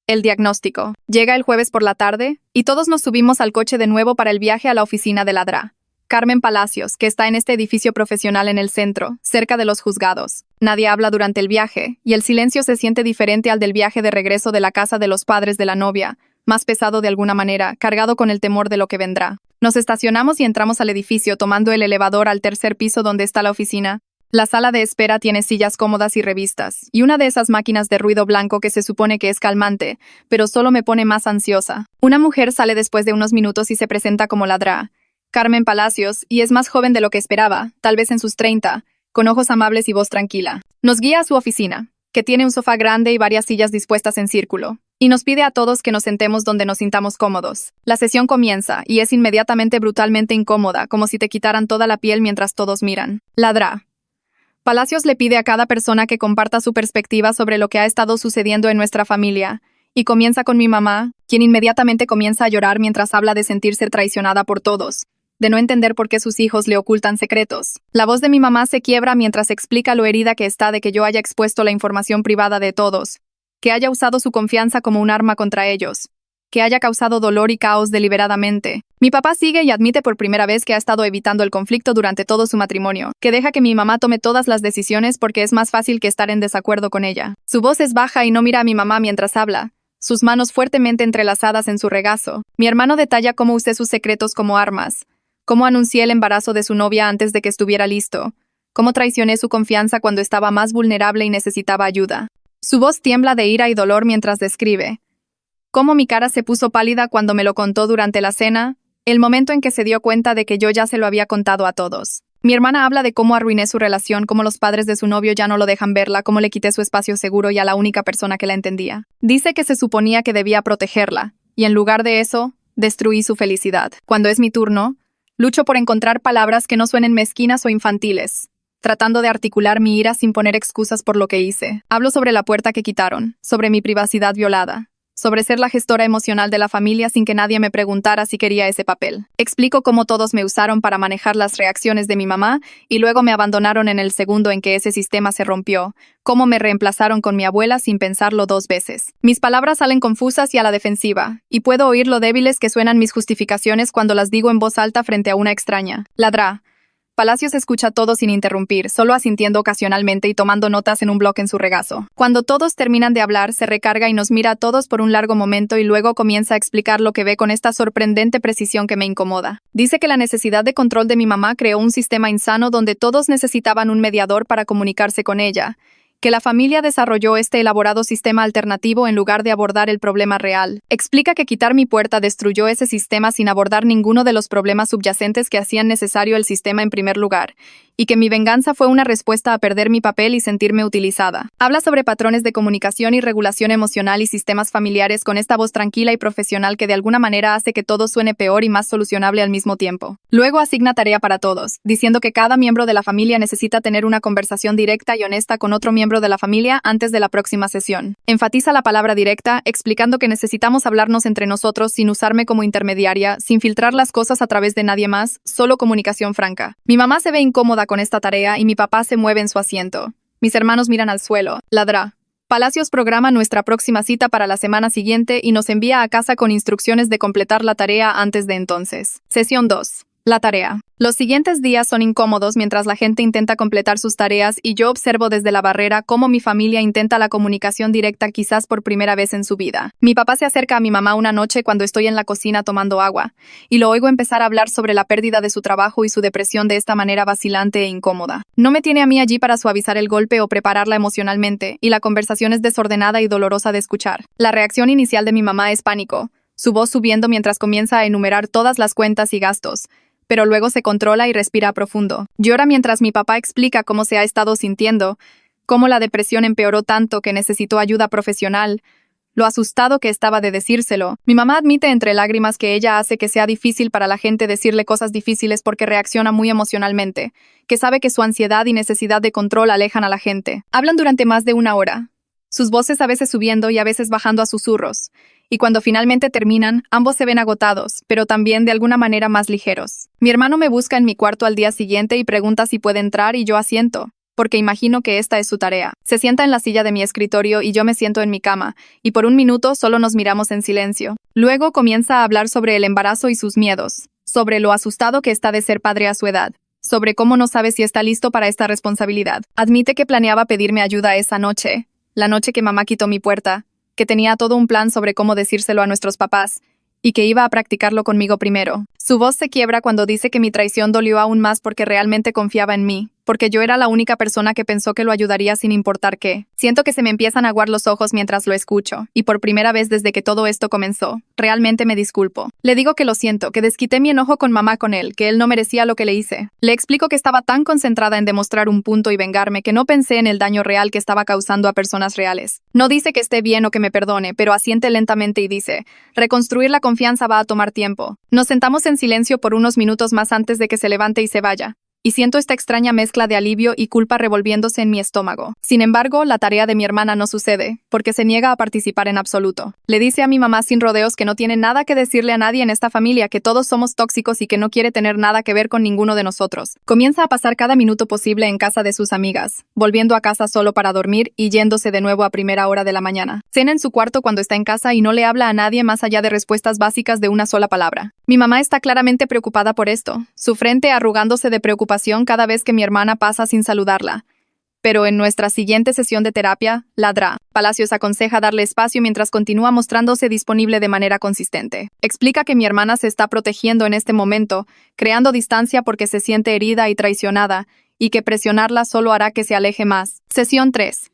El diagnóstico. Llega el jueves por la tarde, y todos nos subimos al coche de nuevo para el viaje a la oficina de la Dra. Carmen Palacios, que está en este edificio profesional en el centro, cerca de los juzgados. Nadie habla durante el viaje, y el silencio se siente diferente al del viaje de regreso de la casa de los padres de la novia, más pesado de alguna manera, cargado con el temor de lo que vendrá. Nos estacionamos y entramos al edificio tomando el elevador al 3er piso donde está la oficina. La sala de espera tiene sillas cómodas y revistas, y una de esas máquinas de ruido blanco que se supone que es calmante, pero solo me pone más ansiosa. Una mujer sale después de unos minutos y se presenta como la Dra. Carmen Palacios, y es más joven de lo que esperaba, tal vez en sus 30, con ojos amables y voz tranquila. Nos guía a su oficina, que tiene un sofá grande y varias sillas dispuestas en círculo, y nos pide a todos que nos sentemos donde nos sintamos cómodos. La sesión comienza, y es inmediatamente brutalmente incómoda, como si te quitaran toda la piel mientras todos miran. La Dra. Palacios le pide a cada persona que comparta su perspectiva sobre lo que ha estado sucediendo en nuestra familia, y comienza con mi mamá, quien inmediatamente comienza a llorar mientras habla de sentirse traicionada por todos, de no entender por qué sus hijos le ocultan secretos. La voz de mi mamá se quiebra mientras explica lo herida que está de que yo haya expuesto la información privada de todos, que haya usado su confianza como un arma contra ellos, que haya causado dolor y caos deliberadamente. Mi papá sigue y admite por primera vez que ha estado evitando el conflicto durante todo su matrimonio, que deja que mi mamá tome todas las decisiones porque es más fácil que estar en desacuerdo con ella. Su voz es baja y no mira a mi mamá mientras habla, sus manos fuertemente entrelazadas en su regazo. Mi hermano detalla cómo usé sus secretos como armas, cómo anuncié el embarazo de su novia antes de que estuviera listo, cómo traicioné su confianza cuando estaba más vulnerable y necesitaba ayuda. Su voz tiembla de ira y dolor mientras describe cómo mi cara se puso pálida cuando me lo contó durante la cena, el momento en que se dio cuenta de que yo ya se lo había contado a todos. Mi hermana habla de cómo arruiné su relación, cómo los padres de su novio ya no lo dejan verla, cómo le quité su espacio seguro y a la única persona que la entendía. Dice que se suponía que debía protegerla, y en lugar de eso, destruí su felicidad. Cuando es mi turno, lucho por encontrar palabras que no suenen mezquinas o infantiles, tratando de articular mi ira sin poner excusas por lo que hice. Hablo sobre la puerta que quitaron, sobre mi privacidad violada, sobre ser la gestora emocional de la familia sin que nadie me preguntara si quería ese papel. Explico cómo todos me usaron para manejar las reacciones de mi mamá y luego me abandonaron en el segundo en que ese sistema se rompió, cómo me reemplazaron con mi abuela sin pensarlo 2 veces. Mis palabras salen confusas y a la defensiva, y puedo oír lo débiles que suenan mis justificaciones cuando las digo en voz alta frente a una extraña. Ladrá. Palacios escucha todo sin interrumpir, solo asintiendo ocasionalmente y tomando notas en un bloque en su regazo. Cuando todos terminan de hablar, se recarga y nos mira a todos por un largo momento y luego comienza a explicar lo que ve con esta sorprendente precisión que me incomoda. Dice que la necesidad de control de mi mamá creó un sistema insano donde todos necesitaban un mediador para comunicarse con ella, que la familia desarrolló este elaborado sistema alternativo en lugar de abordar el problema real. Explica que quitar mi puerta destruyó ese sistema sin abordar ninguno de los problemas subyacentes que hacían necesario el sistema en primer lugar, y que mi venganza fue una respuesta a perder mi papel y sentirme utilizada. Habla sobre patrones de comunicación y regulación emocional y sistemas familiares con esta voz tranquila y profesional que de alguna manera hace que todo suene peor y más solucionable al mismo tiempo. Luego asigna tarea para todos, diciendo que cada miembro de la familia necesita tener una conversación directa y honesta con otro miembro de la familia antes de la próxima sesión. Enfatiza la palabra directa, explicando que necesitamos hablarnos entre nosotros sin usarme como intermediaria, sin filtrar las cosas a través de nadie más, solo comunicación franca. Mi mamá se ve incómoda con esta tarea y mi papá se mueve en su asiento. Mis hermanos miran al suelo. Ladrá. Palacios programa nuestra próxima cita para la semana siguiente y nos envía a casa con instrucciones de completar la tarea antes de entonces. Sesión 2. La tarea. Los siguientes días son incómodos mientras la gente intenta completar sus tareas y yo observo desde la barrera cómo mi familia intenta la comunicación directa quizás por primera vez en su vida. Mi papá se acerca a mi mamá una noche cuando estoy en la cocina tomando agua, y lo oigo empezar a hablar sobre la pérdida de su trabajo y su depresión de esta manera vacilante e incómoda. No me tiene a mí allí para suavizar el golpe o prepararla emocionalmente, y la conversación es desordenada y dolorosa de escuchar. La reacción inicial de mi mamá es pánico, su voz subiendo mientras comienza a enumerar todas las cuentas y gastos, pero luego se controla y respira profundo. Llora mientras mi papá explica cómo se ha estado sintiendo, cómo la depresión empeoró tanto que necesitó ayuda profesional, lo asustado que estaba de decírselo. Mi mamá admite entre lágrimas que ella hace que sea difícil para la gente decirle cosas difíciles porque reacciona muy emocionalmente, que sabe que su ansiedad y necesidad de control alejan a la gente. Hablan durante más de 1 hora, sus voces a veces subiendo y a veces bajando a susurros, y cuando finalmente terminan, ambos se ven agotados, pero también de alguna manera más ligeros. Mi hermano me busca en mi cuarto al día siguiente y pregunta si puede entrar y yo asiento, porque imagino que esta es su tarea. Se sienta en la silla de mi escritorio y yo me siento en mi cama, y por un minuto solo nos miramos en silencio. Luego comienza a hablar sobre el embarazo y sus miedos, sobre lo asustado que está de ser padre a su edad, sobre cómo no sabe si está listo para esta responsabilidad. Admite que planeaba pedirme ayuda esa noche, la noche que mamá quitó mi puerta, que tenía todo un plan sobre cómo decírselo a nuestros papás, y que iba a practicarlo conmigo primero. Su voz se quiebra cuando dice que mi traición dolió aún más porque realmente confiaba en mí, porque yo era la única persona que pensó que lo ayudaría sin importar qué. Siento que se me empiezan a aguar los ojos mientras lo escucho, y por primera vez desde que todo esto comenzó, realmente me disculpo. Le digo que lo siento, que desquité mi enojo con mamá con él, que él no merecía lo que le hice. Le explico que estaba tan concentrada en demostrar un punto y vengarme que no pensé en el daño real que estaba causando a personas reales. No dice que esté bien o que me perdone, pero asiente lentamente y dice, reconstruir la confianza va a tomar tiempo. Nos sentamos en silencio por unos minutos más antes de que se levante y se vaya, y siento esta extraña mezcla de alivio y culpa revolviéndose en mi estómago. Sin embargo, la tarea de mi hermana no sucede, porque se niega a participar en absoluto. Le dice a mi mamá sin rodeos que no tiene nada que decirle a nadie en esta familia, que todos somos tóxicos y que no quiere tener nada que ver con ninguno de nosotros. Comienza a pasar cada minuto posible en casa de sus amigas, volviendo a casa solo para dormir y yéndose de nuevo a primera hora de la mañana. Cena en su cuarto cuando está en casa y no le habla a nadie más allá de respuestas básicas de una sola palabra. Mi mamá está claramente preocupada por esto, su frente arrugándose de preocupación cada vez que mi hermana pasa sin saludarla. Pero en nuestra siguiente sesión de terapia, ladrá. Palacios aconseja darle espacio mientras continúa mostrándose disponible de manera consistente. Explica que mi hermana se está protegiendo en este momento, creando distancia porque se siente herida y traicionada, y que presionarla solo hará que se aleje más. Sesión 3.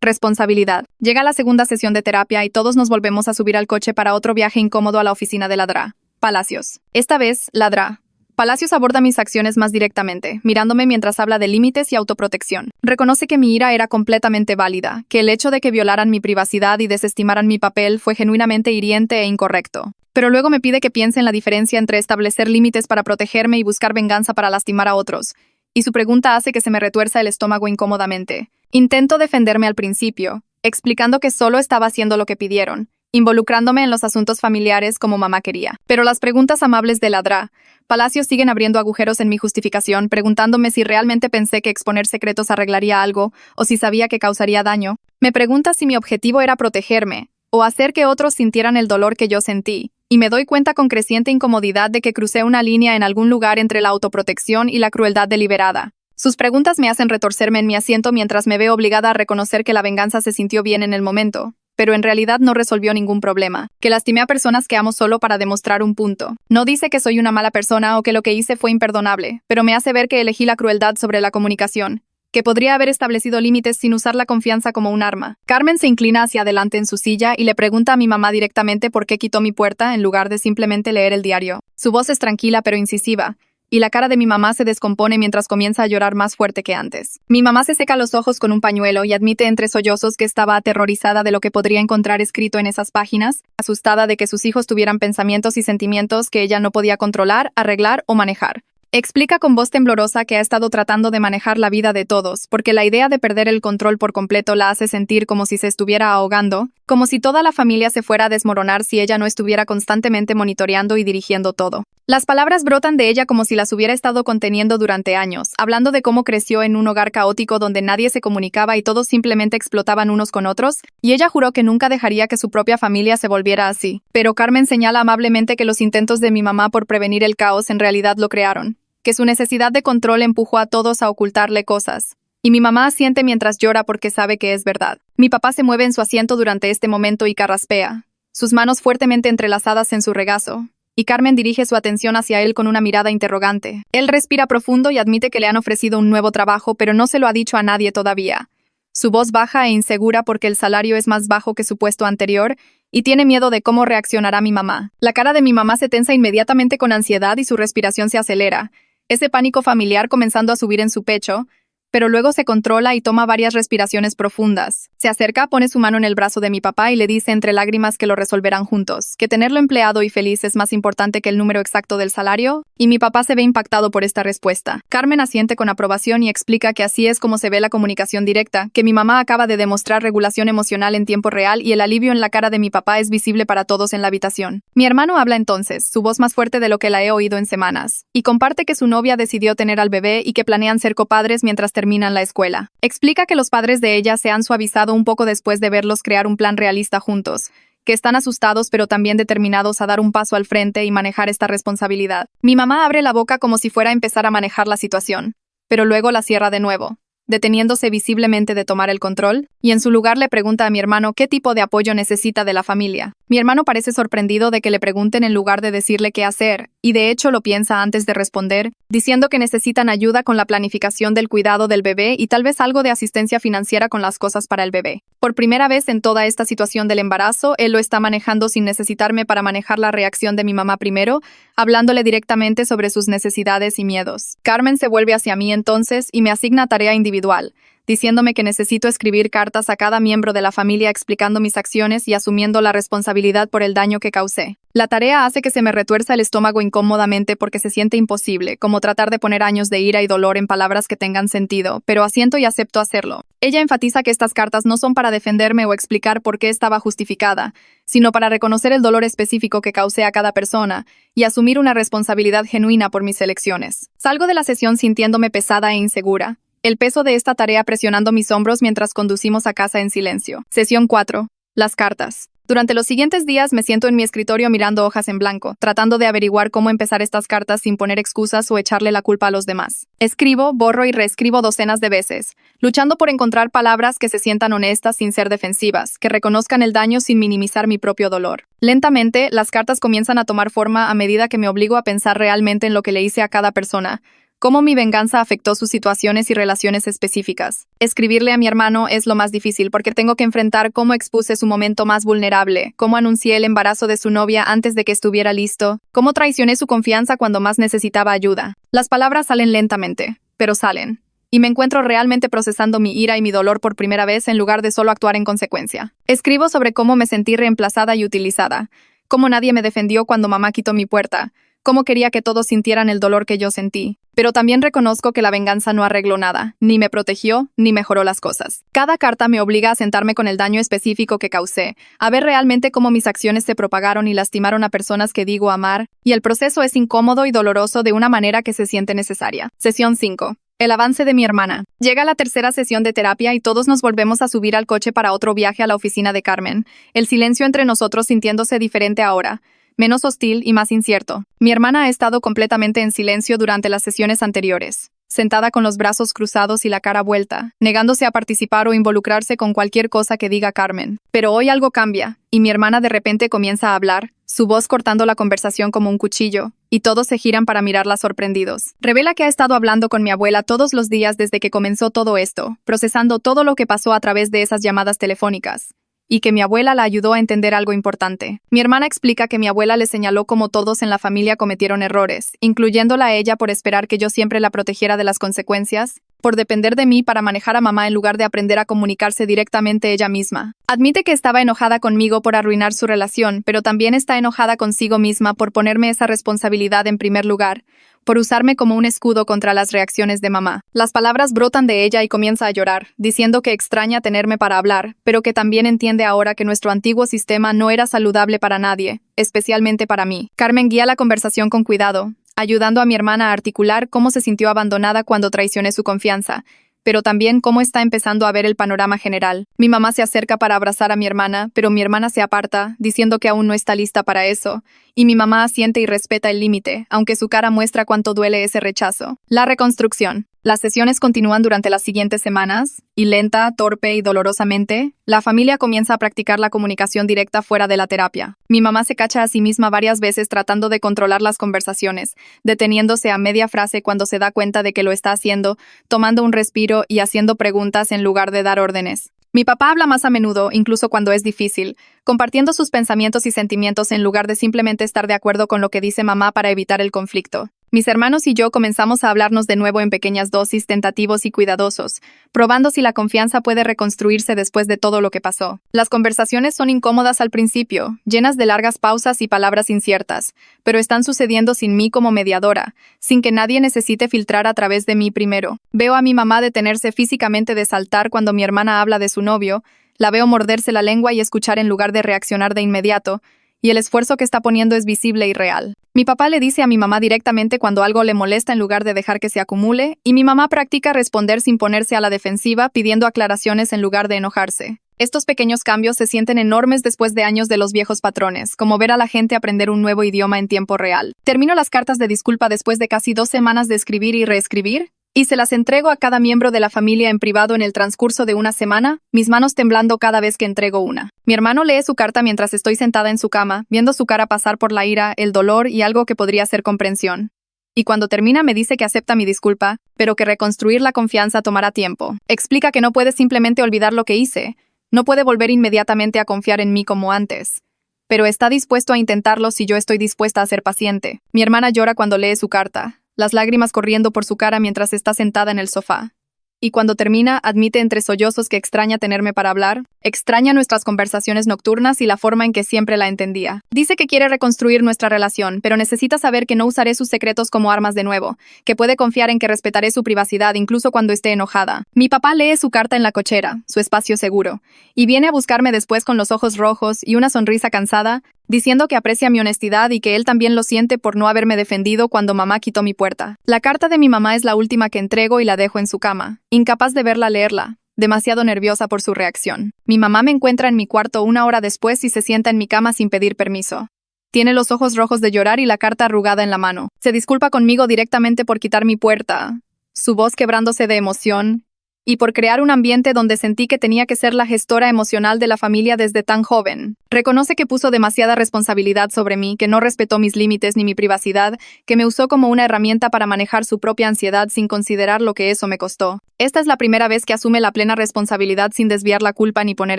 Responsabilidad. Llega la segunda sesión de terapia y todos nos volvemos a subir al coche para otro viaje incómodo a la oficina de ladrá. Palacios. Esta vez, ladra. Palacios aborda mis acciones más directamente, mirándome mientras habla de límites y autoprotección. Reconoce que mi ira era completamente válida, que el hecho de que violaran mi privacidad y desestimaran mi papel fue genuinamente hiriente e incorrecto. Pero luego me pide que piense en la diferencia entre establecer límites para protegerme y buscar venganza para lastimar a otros. Y su pregunta hace que se me retuerza el estómago incómodamente. Intento defenderme al principio, explicando que solo estaba haciendo lo que pidieron, involucrándome en los asuntos familiares como mamá quería. Pero las preguntas amables de Ladra Palacios siguen abriendo agujeros en mi justificación, preguntándome si realmente pensé que exponer secretos arreglaría algo o si sabía que causaría daño. Me pregunta si mi objetivo era protegerme o hacer que otros sintieran el dolor que yo sentí. Y me doy cuenta con creciente incomodidad de que crucé una línea en algún lugar entre la autoprotección y la crueldad deliberada. Sus preguntas me hacen retorcerme en mi asiento mientras me veo obligada a reconocer que la venganza se sintió bien en el momento, pero en realidad no resolvió ningún problema, que lastimé a personas que amo solo para demostrar un punto. No dice que soy una mala persona o que lo que hice fue imperdonable, pero me hace ver que elegí la crueldad sobre la comunicación, que podría haber establecido límites sin usar la confianza como un arma. Carmen se inclina hacia adelante en su silla y le pregunta a mi mamá directamente por qué quitó mi puerta en lugar de simplemente leer el diario. Su voz es tranquila pero incisiva, y la cara de mi mamá se descompone mientras comienza a llorar más fuerte que antes. Mi mamá se seca los ojos con un pañuelo y admite entre sollozos que estaba aterrorizada de lo que podría encontrar escrito en esas páginas, asustada de que sus hijos tuvieran pensamientos y sentimientos que ella no podía controlar, arreglar o manejar. Explica con voz temblorosa que ha estado tratando de manejar la vida de todos, porque la idea de perder el control por completo la hace sentir como si se estuviera ahogando, como si toda la familia se fuera a desmoronar si ella no estuviera constantemente monitoreando y dirigiendo todo. Las palabras brotan de ella como si las hubiera estado conteniendo durante años, hablando de cómo creció en un hogar caótico donde nadie se comunicaba y todos simplemente explotaban unos con otros, y ella juró que nunca dejaría que su propia familia se volviera así. Pero Carmen señala amablemente que los intentos de mi mamá por prevenir el caos en realidad lo crearon, que su necesidad de control empujó a todos a ocultarle cosas. Y mi mamá asiente mientras llora porque sabe que es verdad. Mi papá se mueve en su asiento durante este momento y carraspea, sus manos fuertemente entrelazadas en su regazo, y Carmen dirige su atención hacia él con una mirada interrogante. Él respira profundo y admite que le han ofrecido un nuevo trabajo, pero no se lo ha dicho a nadie todavía. Su voz baja e insegura porque el salario es más bajo que su puesto anterior, y tiene miedo de cómo reaccionará mi mamá. La cara de mi mamá se tensa inmediatamente con ansiedad y su respiración se acelera, ese pánico familiar comenzando a subir en su pecho, pero luego se controla y toma varias respiraciones profundas. Se acerca, pone su mano en el brazo de mi papá y le dice entre lágrimas que lo resolverán juntos, que tenerlo empleado y feliz es más importante que el número exacto del salario, y mi papá se ve impactado por esta respuesta. Carmen asiente con aprobación y explica que así es como se ve la comunicación directa, que mi mamá acaba de demostrar regulación emocional en tiempo real y el alivio en la cara de mi papá es visible para todos en la habitación. Mi hermano habla entonces, su voz más fuerte de lo que la he oído en semanas, y comparte que su novia decidió tener al bebé y que planean ser copadres mientras terminan la escuela. Explica que los padres de ella se han suavizado un poco después de verlos crear un plan realista juntos, que están asustados pero también determinados a dar un paso al frente y manejar esta responsabilidad. Mi mamá abre la boca como si fuera a empezar a manejar la situación, pero luego la cierra de nuevo, deteniéndose visiblemente de tomar el control, y en su lugar le pregunta a mi hermano qué tipo de apoyo necesita de la familia. Mi hermano parece sorprendido de que le pregunten en lugar de decirle qué hacer, y de hecho lo piensa antes de responder, diciendo que necesitan ayuda con la planificación del cuidado del bebé y tal vez algo de asistencia financiera con las cosas para el bebé. Por primera vez en toda esta situación del embarazo, él lo está manejando sin necesitarme para manejar la reacción de mi mamá primero, hablándole directamente sobre sus necesidades y miedos. Carmen se vuelve hacia mí entonces y me asigna tarea individual, diciéndome que necesito escribir cartas a cada miembro de la familia explicando mis acciones y asumiendo la responsabilidad por el daño que causé. La tarea hace que se me retuerza el estómago incómodamente porque se siente imposible, como tratar de poner años de ira y dolor en palabras que tengan sentido, pero asiento y acepto hacerlo. Ella enfatiza que estas cartas no son para defenderme o explicar por qué estaba justificada, sino para reconocer el dolor específico que causé a cada persona y asumir una responsabilidad genuina por mis elecciones. Salgo de la sesión sintiéndome pesada e insegura, el peso de esta tarea presionando mis hombros mientras conducimos a casa en silencio. Sesión 4. Las cartas. Durante los siguientes días me siento en mi escritorio mirando hojas en blanco, tratando de averiguar cómo empezar estas cartas sin poner excusas o echarle la culpa a los demás. Escribo, borro y reescribo docenas de veces, luchando por encontrar palabras que se sientan honestas sin ser defensivas, que reconozcan el daño sin minimizar mi propio dolor. Lentamente, las cartas comienzan a tomar forma a medida que me obligo a pensar realmente en lo que le hice a cada persona, cómo mi venganza afectó sus situaciones y relaciones específicas. Escribirle a mi hermano es lo más difícil porque tengo que enfrentar cómo expuse su momento más vulnerable, cómo anuncié el embarazo de su novia antes de que estuviera listo, cómo traicioné su confianza cuando más necesitaba ayuda. Las palabras salen lentamente, pero salen. Y me encuentro realmente procesando mi ira y mi dolor por primera vez en lugar de solo actuar en consecuencia. Escribo sobre cómo me sentí reemplazada y utilizada, cómo nadie me defendió cuando mamá quitó mi puerta, cómo quería que todos sintieran el dolor que yo sentí. Pero también reconozco que la venganza no arregló nada, ni me protegió, ni mejoró las cosas. Cada carta me obliga a sentarme con el daño específico que causé, a ver realmente cómo mis acciones se propagaron y lastimaron a personas que digo amar, y el proceso es incómodo y doloroso de una manera que se siente necesaria. Sesión 5. El avance de mi hermana. Llega la tercera sesión de terapia y todos nos volvemos a subir al coche para otro viaje a la oficina de Carmen. El silencio entre nosotros sintiéndose diferente ahora, menos hostil y más incierto. Mi hermana ha estado completamente en silencio durante las sesiones anteriores, sentada con los brazos cruzados y la cara vuelta, negándose a participar o involucrarse con cualquier cosa que diga Carmen. Pero hoy algo cambia, y mi hermana de repente comienza a hablar, su voz cortando la conversación como un cuchillo, y todos se giran para mirarla sorprendidos. Revela que ha estado hablando con mi abuela todos los días desde que comenzó todo esto, procesando todo lo que pasó a través de esas llamadas telefónicas, y que mi abuela la ayudó a entender algo importante. Mi hermana explica que mi abuela le señaló cómo todos en la familia cometieron errores, incluyéndola a ella por esperar que yo siempre la protegiera de las consecuencias, por depender de mí para manejar a mamá en lugar de aprender a comunicarse directamente ella misma. Admite que estaba enojada conmigo por arruinar su relación, pero también está enojada consigo misma por ponerme esa responsabilidad en primer lugar, por usarme como un escudo contra las reacciones de mamá. Las palabras brotan de ella y comienza a llorar, diciendo que extraña tenerme para hablar, pero que también entiende ahora que nuestro antiguo sistema no era saludable para nadie, especialmente para mí. Carmen guía la conversación con cuidado, ayudando a mi hermana a articular cómo se sintió abandonada cuando traicioné su confianza, pero también cómo está empezando a ver el panorama general. Mi mamá se acerca para abrazar a mi hermana, pero mi hermana se aparta, diciendo que aún no está lista para eso, y mi mamá asiente y respeta el límite, aunque su cara muestra cuánto duele ese rechazo. La reconstrucción. Las sesiones continúan durante las siguientes semanas, y lenta, torpe y dolorosamente, la familia comienza a practicar la comunicación directa fuera de la terapia. Mi mamá se cacha a sí misma varias veces tratando de controlar las conversaciones, deteniéndose a media frase cuando se da cuenta de que lo está haciendo, tomando un respiro y haciendo preguntas en lugar de dar órdenes. Mi papá habla más a menudo, incluso cuando es difícil, compartiendo sus pensamientos y sentimientos en lugar de simplemente estar de acuerdo con lo que dice mamá para evitar el conflicto. Mis hermanos y yo comenzamos a hablarnos de nuevo en pequeñas dosis, tentativos y cuidadosos, probando si la confianza puede reconstruirse después de todo lo que pasó. Las conversaciones son incómodas al principio, llenas de largas pausas y palabras inciertas, pero están sucediendo sin mí como mediadora, sin que nadie necesite filtrar a través de mí primero. Veo a mi mamá detenerse físicamente de saltar cuando mi hermana habla de su novio, la veo morderse la lengua y escuchar en lugar de reaccionar de inmediato, y el esfuerzo que está poniendo es visible y real. Mi papá le dice a mi mamá directamente cuando algo le molesta en lugar de dejar que se acumule, y mi mamá practica responder sin ponerse a la defensiva, pidiendo aclaraciones en lugar de enojarse. Estos pequeños cambios se sienten enormes después de años de los viejos patrones, como ver a la gente aprender un nuevo idioma en tiempo real. Termino las cartas de disculpa después de casi 2 semanas de escribir y reescribir, y se las entrego a cada miembro de la familia en privado en el transcurso de una semana, mis manos temblando cada vez que entrego una. Mi hermano lee su carta mientras estoy sentada en su cama, viendo su cara pasar por la ira, el dolor y algo que podría ser comprensión. Y cuando termina me dice que acepta mi disculpa, pero que reconstruir la confianza tomará tiempo. Explica que no puede simplemente olvidar lo que hice, no puede volver inmediatamente a confiar en mí como antes, pero está dispuesto a intentarlo si yo estoy dispuesta a ser paciente. Mi hermana llora cuando lee su carta, las lágrimas corriendo por su cara mientras está sentada en el sofá. Y cuando termina, admite entre sollozos que extraña tenerme para hablar, extraña nuestras conversaciones nocturnas y la forma en que siempre la entendía. Dice que quiere reconstruir nuestra relación, pero necesita saber que no usaré sus secretos como armas de nuevo, que puede confiar en que respetaré su privacidad incluso cuando esté enojada. Mi papá lee su carta en la cochera, su espacio seguro, y viene a buscarme después con los ojos rojos y una sonrisa cansada, diciendo que aprecia mi honestidad y que él también lo siente por no haberme defendido cuando mamá quitó mi puerta. La carta de mi mamá es la última que entrego y la dejo en su cama, incapaz de verla leerla, demasiado nerviosa por su reacción. Mi mamá me encuentra en mi cuarto 1 hora después y se sienta en mi cama sin pedir permiso. Tiene los ojos rojos de llorar y la carta arrugada en la mano. Se disculpa conmigo directamente por quitar mi puerta, su voz quebrándose de emoción, y por crear un ambiente donde sentí que tenía que ser la gestora emocional de la familia desde tan joven. Reconoce que puso demasiada responsabilidad sobre mí, que no respetó mis límites ni mi privacidad, que me usó como una herramienta para manejar su propia ansiedad sin considerar lo que eso me costó. Esta es la primera vez que asume la plena responsabilidad sin desviar la culpa ni poner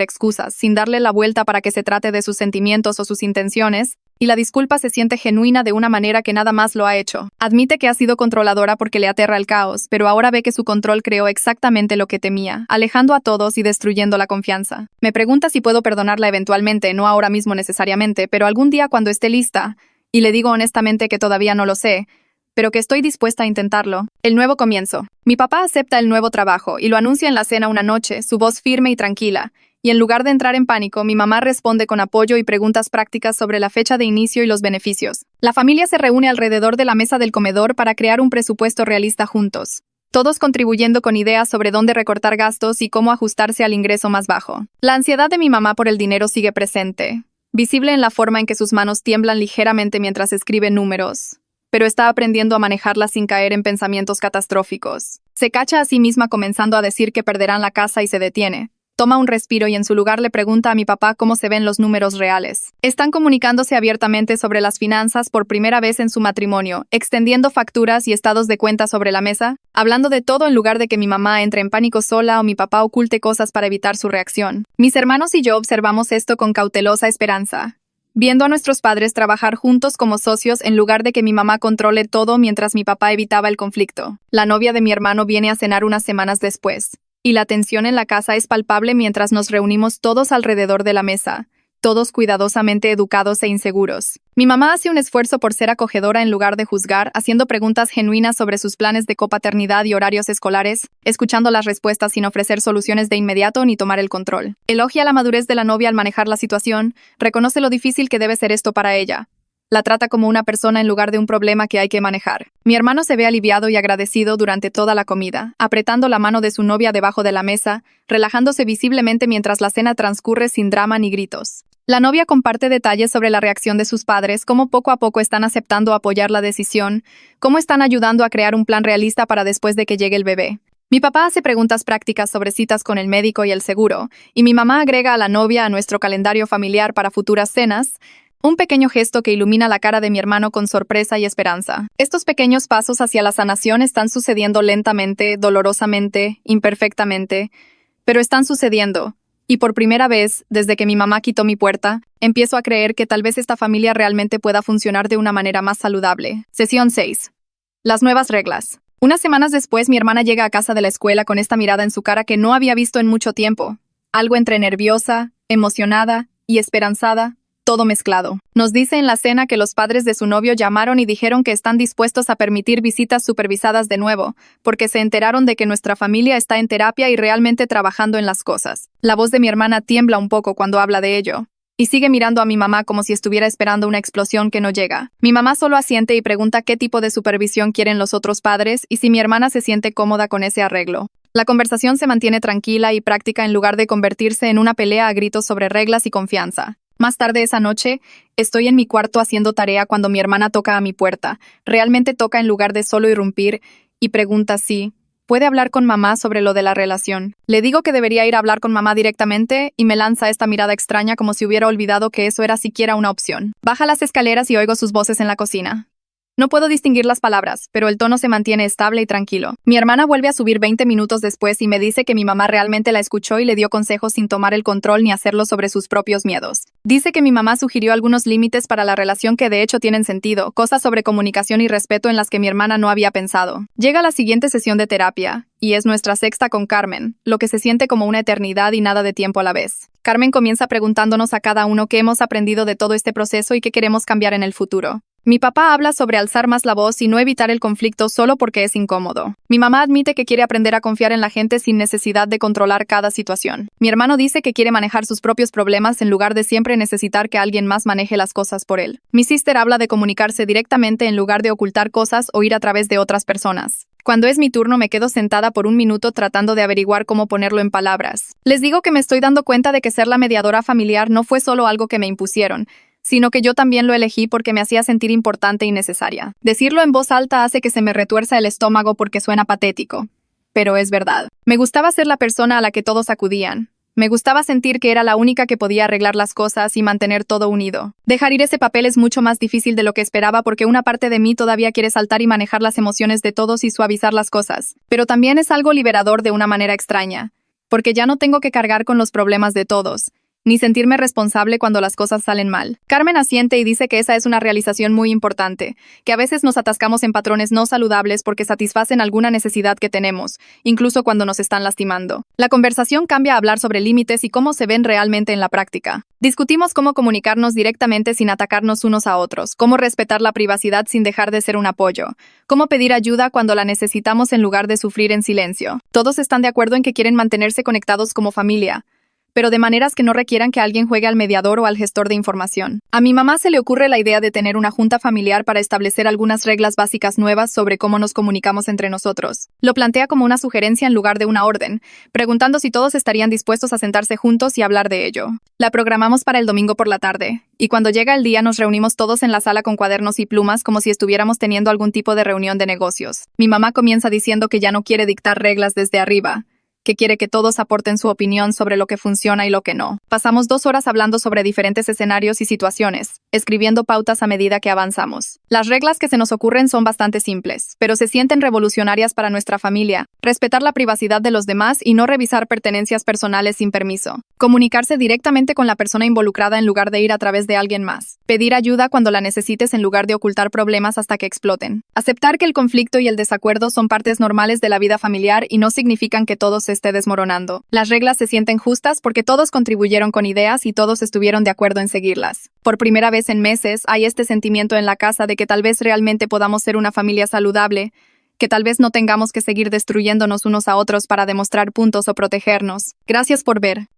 excusas, sin darle la vuelta para que se trate de sus sentimientos o sus intenciones, y la disculpa se siente genuina de una manera que nada más lo ha hecho. Admite que ha sido controladora porque le aterra el caos, pero ahora ve que su control creó exactamente lo que temía, alejando a todos y destruyendo la confianza. Me pregunta si puedo perdonarla eventualmente, no ahora mismo necesariamente, pero algún día cuando esté lista, y le digo honestamente que todavía no lo sé, pero que estoy dispuesta a intentarlo. El nuevo comienzo. Mi papá acepta el nuevo trabajo y lo anuncia en la cena una noche, su voz firme y tranquila. Y en lugar de entrar en pánico, mi mamá responde con apoyo y preguntas prácticas sobre la fecha de inicio y los beneficios. La familia se reúne alrededor de la mesa del comedor para crear un presupuesto realista juntos, todos contribuyendo con ideas sobre dónde recortar gastos y cómo ajustarse al ingreso más bajo. La ansiedad de mi mamá por el dinero sigue presente, visible en la forma en que sus manos tiemblan ligeramente mientras escribe números, pero está aprendiendo a manejarla sin caer en pensamientos catastróficos. Se cacha a sí misma comenzando a decir que perderán la casa y se detiene. Toma un respiro y en su lugar le pregunta a mi papá cómo se ven los números reales. Están comunicándose abiertamente sobre las finanzas por primera vez en su matrimonio, extendiendo facturas y estados de cuenta sobre la mesa, hablando de todo en lugar de que mi mamá entre en pánico sola o mi papá oculte cosas para evitar su reacción. Mis hermanos y yo observamos esto con cautelosa esperanza, viendo a nuestros padres trabajar juntos como socios en lugar de que mi mamá controle todo mientras mi papá evitaba el conflicto. La novia de mi hermano viene a cenar unas semanas después, y la tensión en la casa es palpable mientras nos reunimos todos alrededor de la mesa, todos cuidadosamente educados e inseguros. Mi mamá hace un esfuerzo por ser acogedora en lugar de juzgar, haciendo preguntas genuinas sobre sus planes de copaternidad y horarios escolares, escuchando las respuestas sin ofrecer soluciones de inmediato ni tomar el control. Elogia la madurez de la novia al manejar la situación, reconoce lo difícil que debe ser esto para ella. La trata como una persona en lugar de un problema que hay que manejar. Mi hermano se ve aliviado y agradecido durante toda la comida, apretando la mano de su novia debajo de la mesa, relajándose visiblemente mientras la cena transcurre sin drama ni gritos. La novia comparte detalles sobre la reacción de sus padres, cómo poco a poco están aceptando apoyar la decisión, cómo están ayudando a crear un plan realista para después de que llegue el bebé. Mi papá hace preguntas prácticas sobre citas con el médico y el seguro, y mi mamá agrega a la novia a nuestro calendario familiar para futuras cenas, un pequeño gesto que ilumina la cara de mi hermano con sorpresa y esperanza. Estos pequeños pasos hacia la sanación están sucediendo lentamente, dolorosamente, imperfectamente, pero están sucediendo. Y por primera vez, desde que mi mamá quitó mi puerta, empiezo a creer que tal vez esta familia realmente pueda funcionar de una manera más saludable. Sesión 6. Las nuevas reglas. Unas semanas después, mi hermana llega a casa de la escuela con esta mirada en su cara que no había visto en mucho tiempo. Algo entre nerviosa, emocionada y esperanzada, todo mezclado. Nos dice en la cena que los padres de su novio llamaron y dijeron que están dispuestos a permitir visitas supervisadas de nuevo, porque se enteraron de que nuestra familia está en terapia y realmente trabajando en las cosas. La voz de mi hermana tiembla un poco cuando habla de ello, y sigue mirando a mi mamá como si estuviera esperando una explosión que no llega. Mi mamá solo asiente y pregunta qué tipo de supervisión quieren los otros padres y si mi hermana se siente cómoda con ese arreglo. La conversación se mantiene tranquila y práctica en lugar de convertirse en una pelea a gritos sobre reglas y confianza. Más tarde esa noche, estoy en mi cuarto haciendo tarea cuando mi hermana toca a mi puerta. Realmente toca en lugar de solo irrumpir y pregunta si puede hablar con mamá sobre lo de la relación. Le digo que debería ir a hablar con mamá directamente y me lanza esta mirada extraña como si hubiera olvidado que eso era siquiera una opción. Baja las escaleras y oigo sus voces en la cocina. No puedo distinguir las palabras, pero el tono se mantiene estable y tranquilo. Mi hermana vuelve a subir 20 minutos después y me dice que mi mamá realmente la escuchó y le dio consejos sin tomar el control ni hacerlo sobre sus propios miedos. Dice que mi mamá sugirió algunos límites para la relación que de hecho tienen sentido, cosas sobre comunicación y respeto en las que mi hermana no había pensado. Llega la siguiente sesión de terapia, y es nuestra sexta con Carmen, lo que se siente como una eternidad y nada de tiempo a la vez. Carmen comienza preguntándonos a cada uno qué hemos aprendido de todo este proceso y qué queremos cambiar en el futuro. Mi papá habla sobre alzar más la voz y no evitar el conflicto solo porque es incómodo. Mi mamá admite que quiere aprender a confiar en la gente sin necesidad de controlar cada situación. Mi hermano dice que quiere manejar sus propios problemas en lugar de siempre necesitar que alguien más maneje las cosas por él. Mi sister habla de comunicarse directamente en lugar de ocultar cosas o ir a través de otras personas. Cuando es mi turno me quedo sentada por un minuto tratando de averiguar cómo ponerlo en palabras. Les digo que me estoy dando cuenta de que ser la mediadora familiar no fue solo algo que me impusieron, sino que yo también lo elegí porque me hacía sentir importante y necesaria. Decirlo en voz alta hace que se me retuerza el estómago porque suena patético. pero es verdad. Me gustaba ser la persona a la que todos acudían. Me gustaba sentir que era la única que podía arreglar las cosas y mantener todo unido. Dejar ir ese papel es mucho más difícil de lo que esperaba porque una parte de mí todavía quiere saltar y manejar las emociones de todos y suavizar las cosas. Pero también es algo liberador de una manera extraña, porque ya no tengo que cargar con los problemas de todos, ni sentirme responsable cuando las cosas salen mal. Carmen asiente y dice que esa es una realización muy importante, que a veces nos atascamos en patrones no saludables porque satisfacen alguna necesidad que tenemos, incluso cuando nos están lastimando. La conversación cambia a hablar sobre límites y cómo se ven realmente en la práctica. Discutimos cómo comunicarnos directamente sin atacarnos unos a otros, cómo respetar la privacidad sin dejar de ser un apoyo, cómo pedir ayuda cuando la necesitamos en lugar de sufrir en silencio. Todos están de acuerdo en que quieren mantenerse conectados como familia, pero de maneras que no requieran que alguien juegue al mediador o al gestor de información. A mi mamá se le ocurre la idea de tener una junta familiar para establecer algunas reglas básicas nuevas sobre cómo nos comunicamos entre nosotros. Lo plantea como una sugerencia en lugar de una orden, preguntando si todos estarían dispuestos a sentarse juntos y hablar de ello. La programamos para el domingo por la tarde, y cuando llega el día nos reunimos todos en la sala con cuadernos y plumas como si estuviéramos teniendo algún tipo de reunión de negocios. Mi mamá comienza diciendo que ya no quiere dictar reglas desde arriba, que quiere que todos aporten su opinión sobre lo que funciona y lo que no. Pasamos 2 horas hablando sobre diferentes escenarios y situaciones, escribiendo pautas a medida que avanzamos. Las reglas que se nos ocurren son bastante simples, pero se sienten revolucionarias para nuestra familia. Respetar la privacidad de los demás y no revisar pertenencias personales sin permiso. Comunicarse directamente con la persona involucrada en lugar de ir a través de alguien más. Pedir ayuda cuando la necesites en lugar de ocultar problemas hasta que exploten. Aceptar que el conflicto y el desacuerdo son partes normales de la vida familiar y no significan que todo se esté desmoronando. Las reglas se sienten justas porque todos contribuyeron con ideas y todos estuvieron de acuerdo en seguirlas. Por primera vez en meses hay este sentimiento en la casa de que tal vez realmente podamos ser una familia saludable, que tal vez no tengamos que seguir destruyéndonos unos a otros para demostrar puntos o protegernos. Gracias por ver.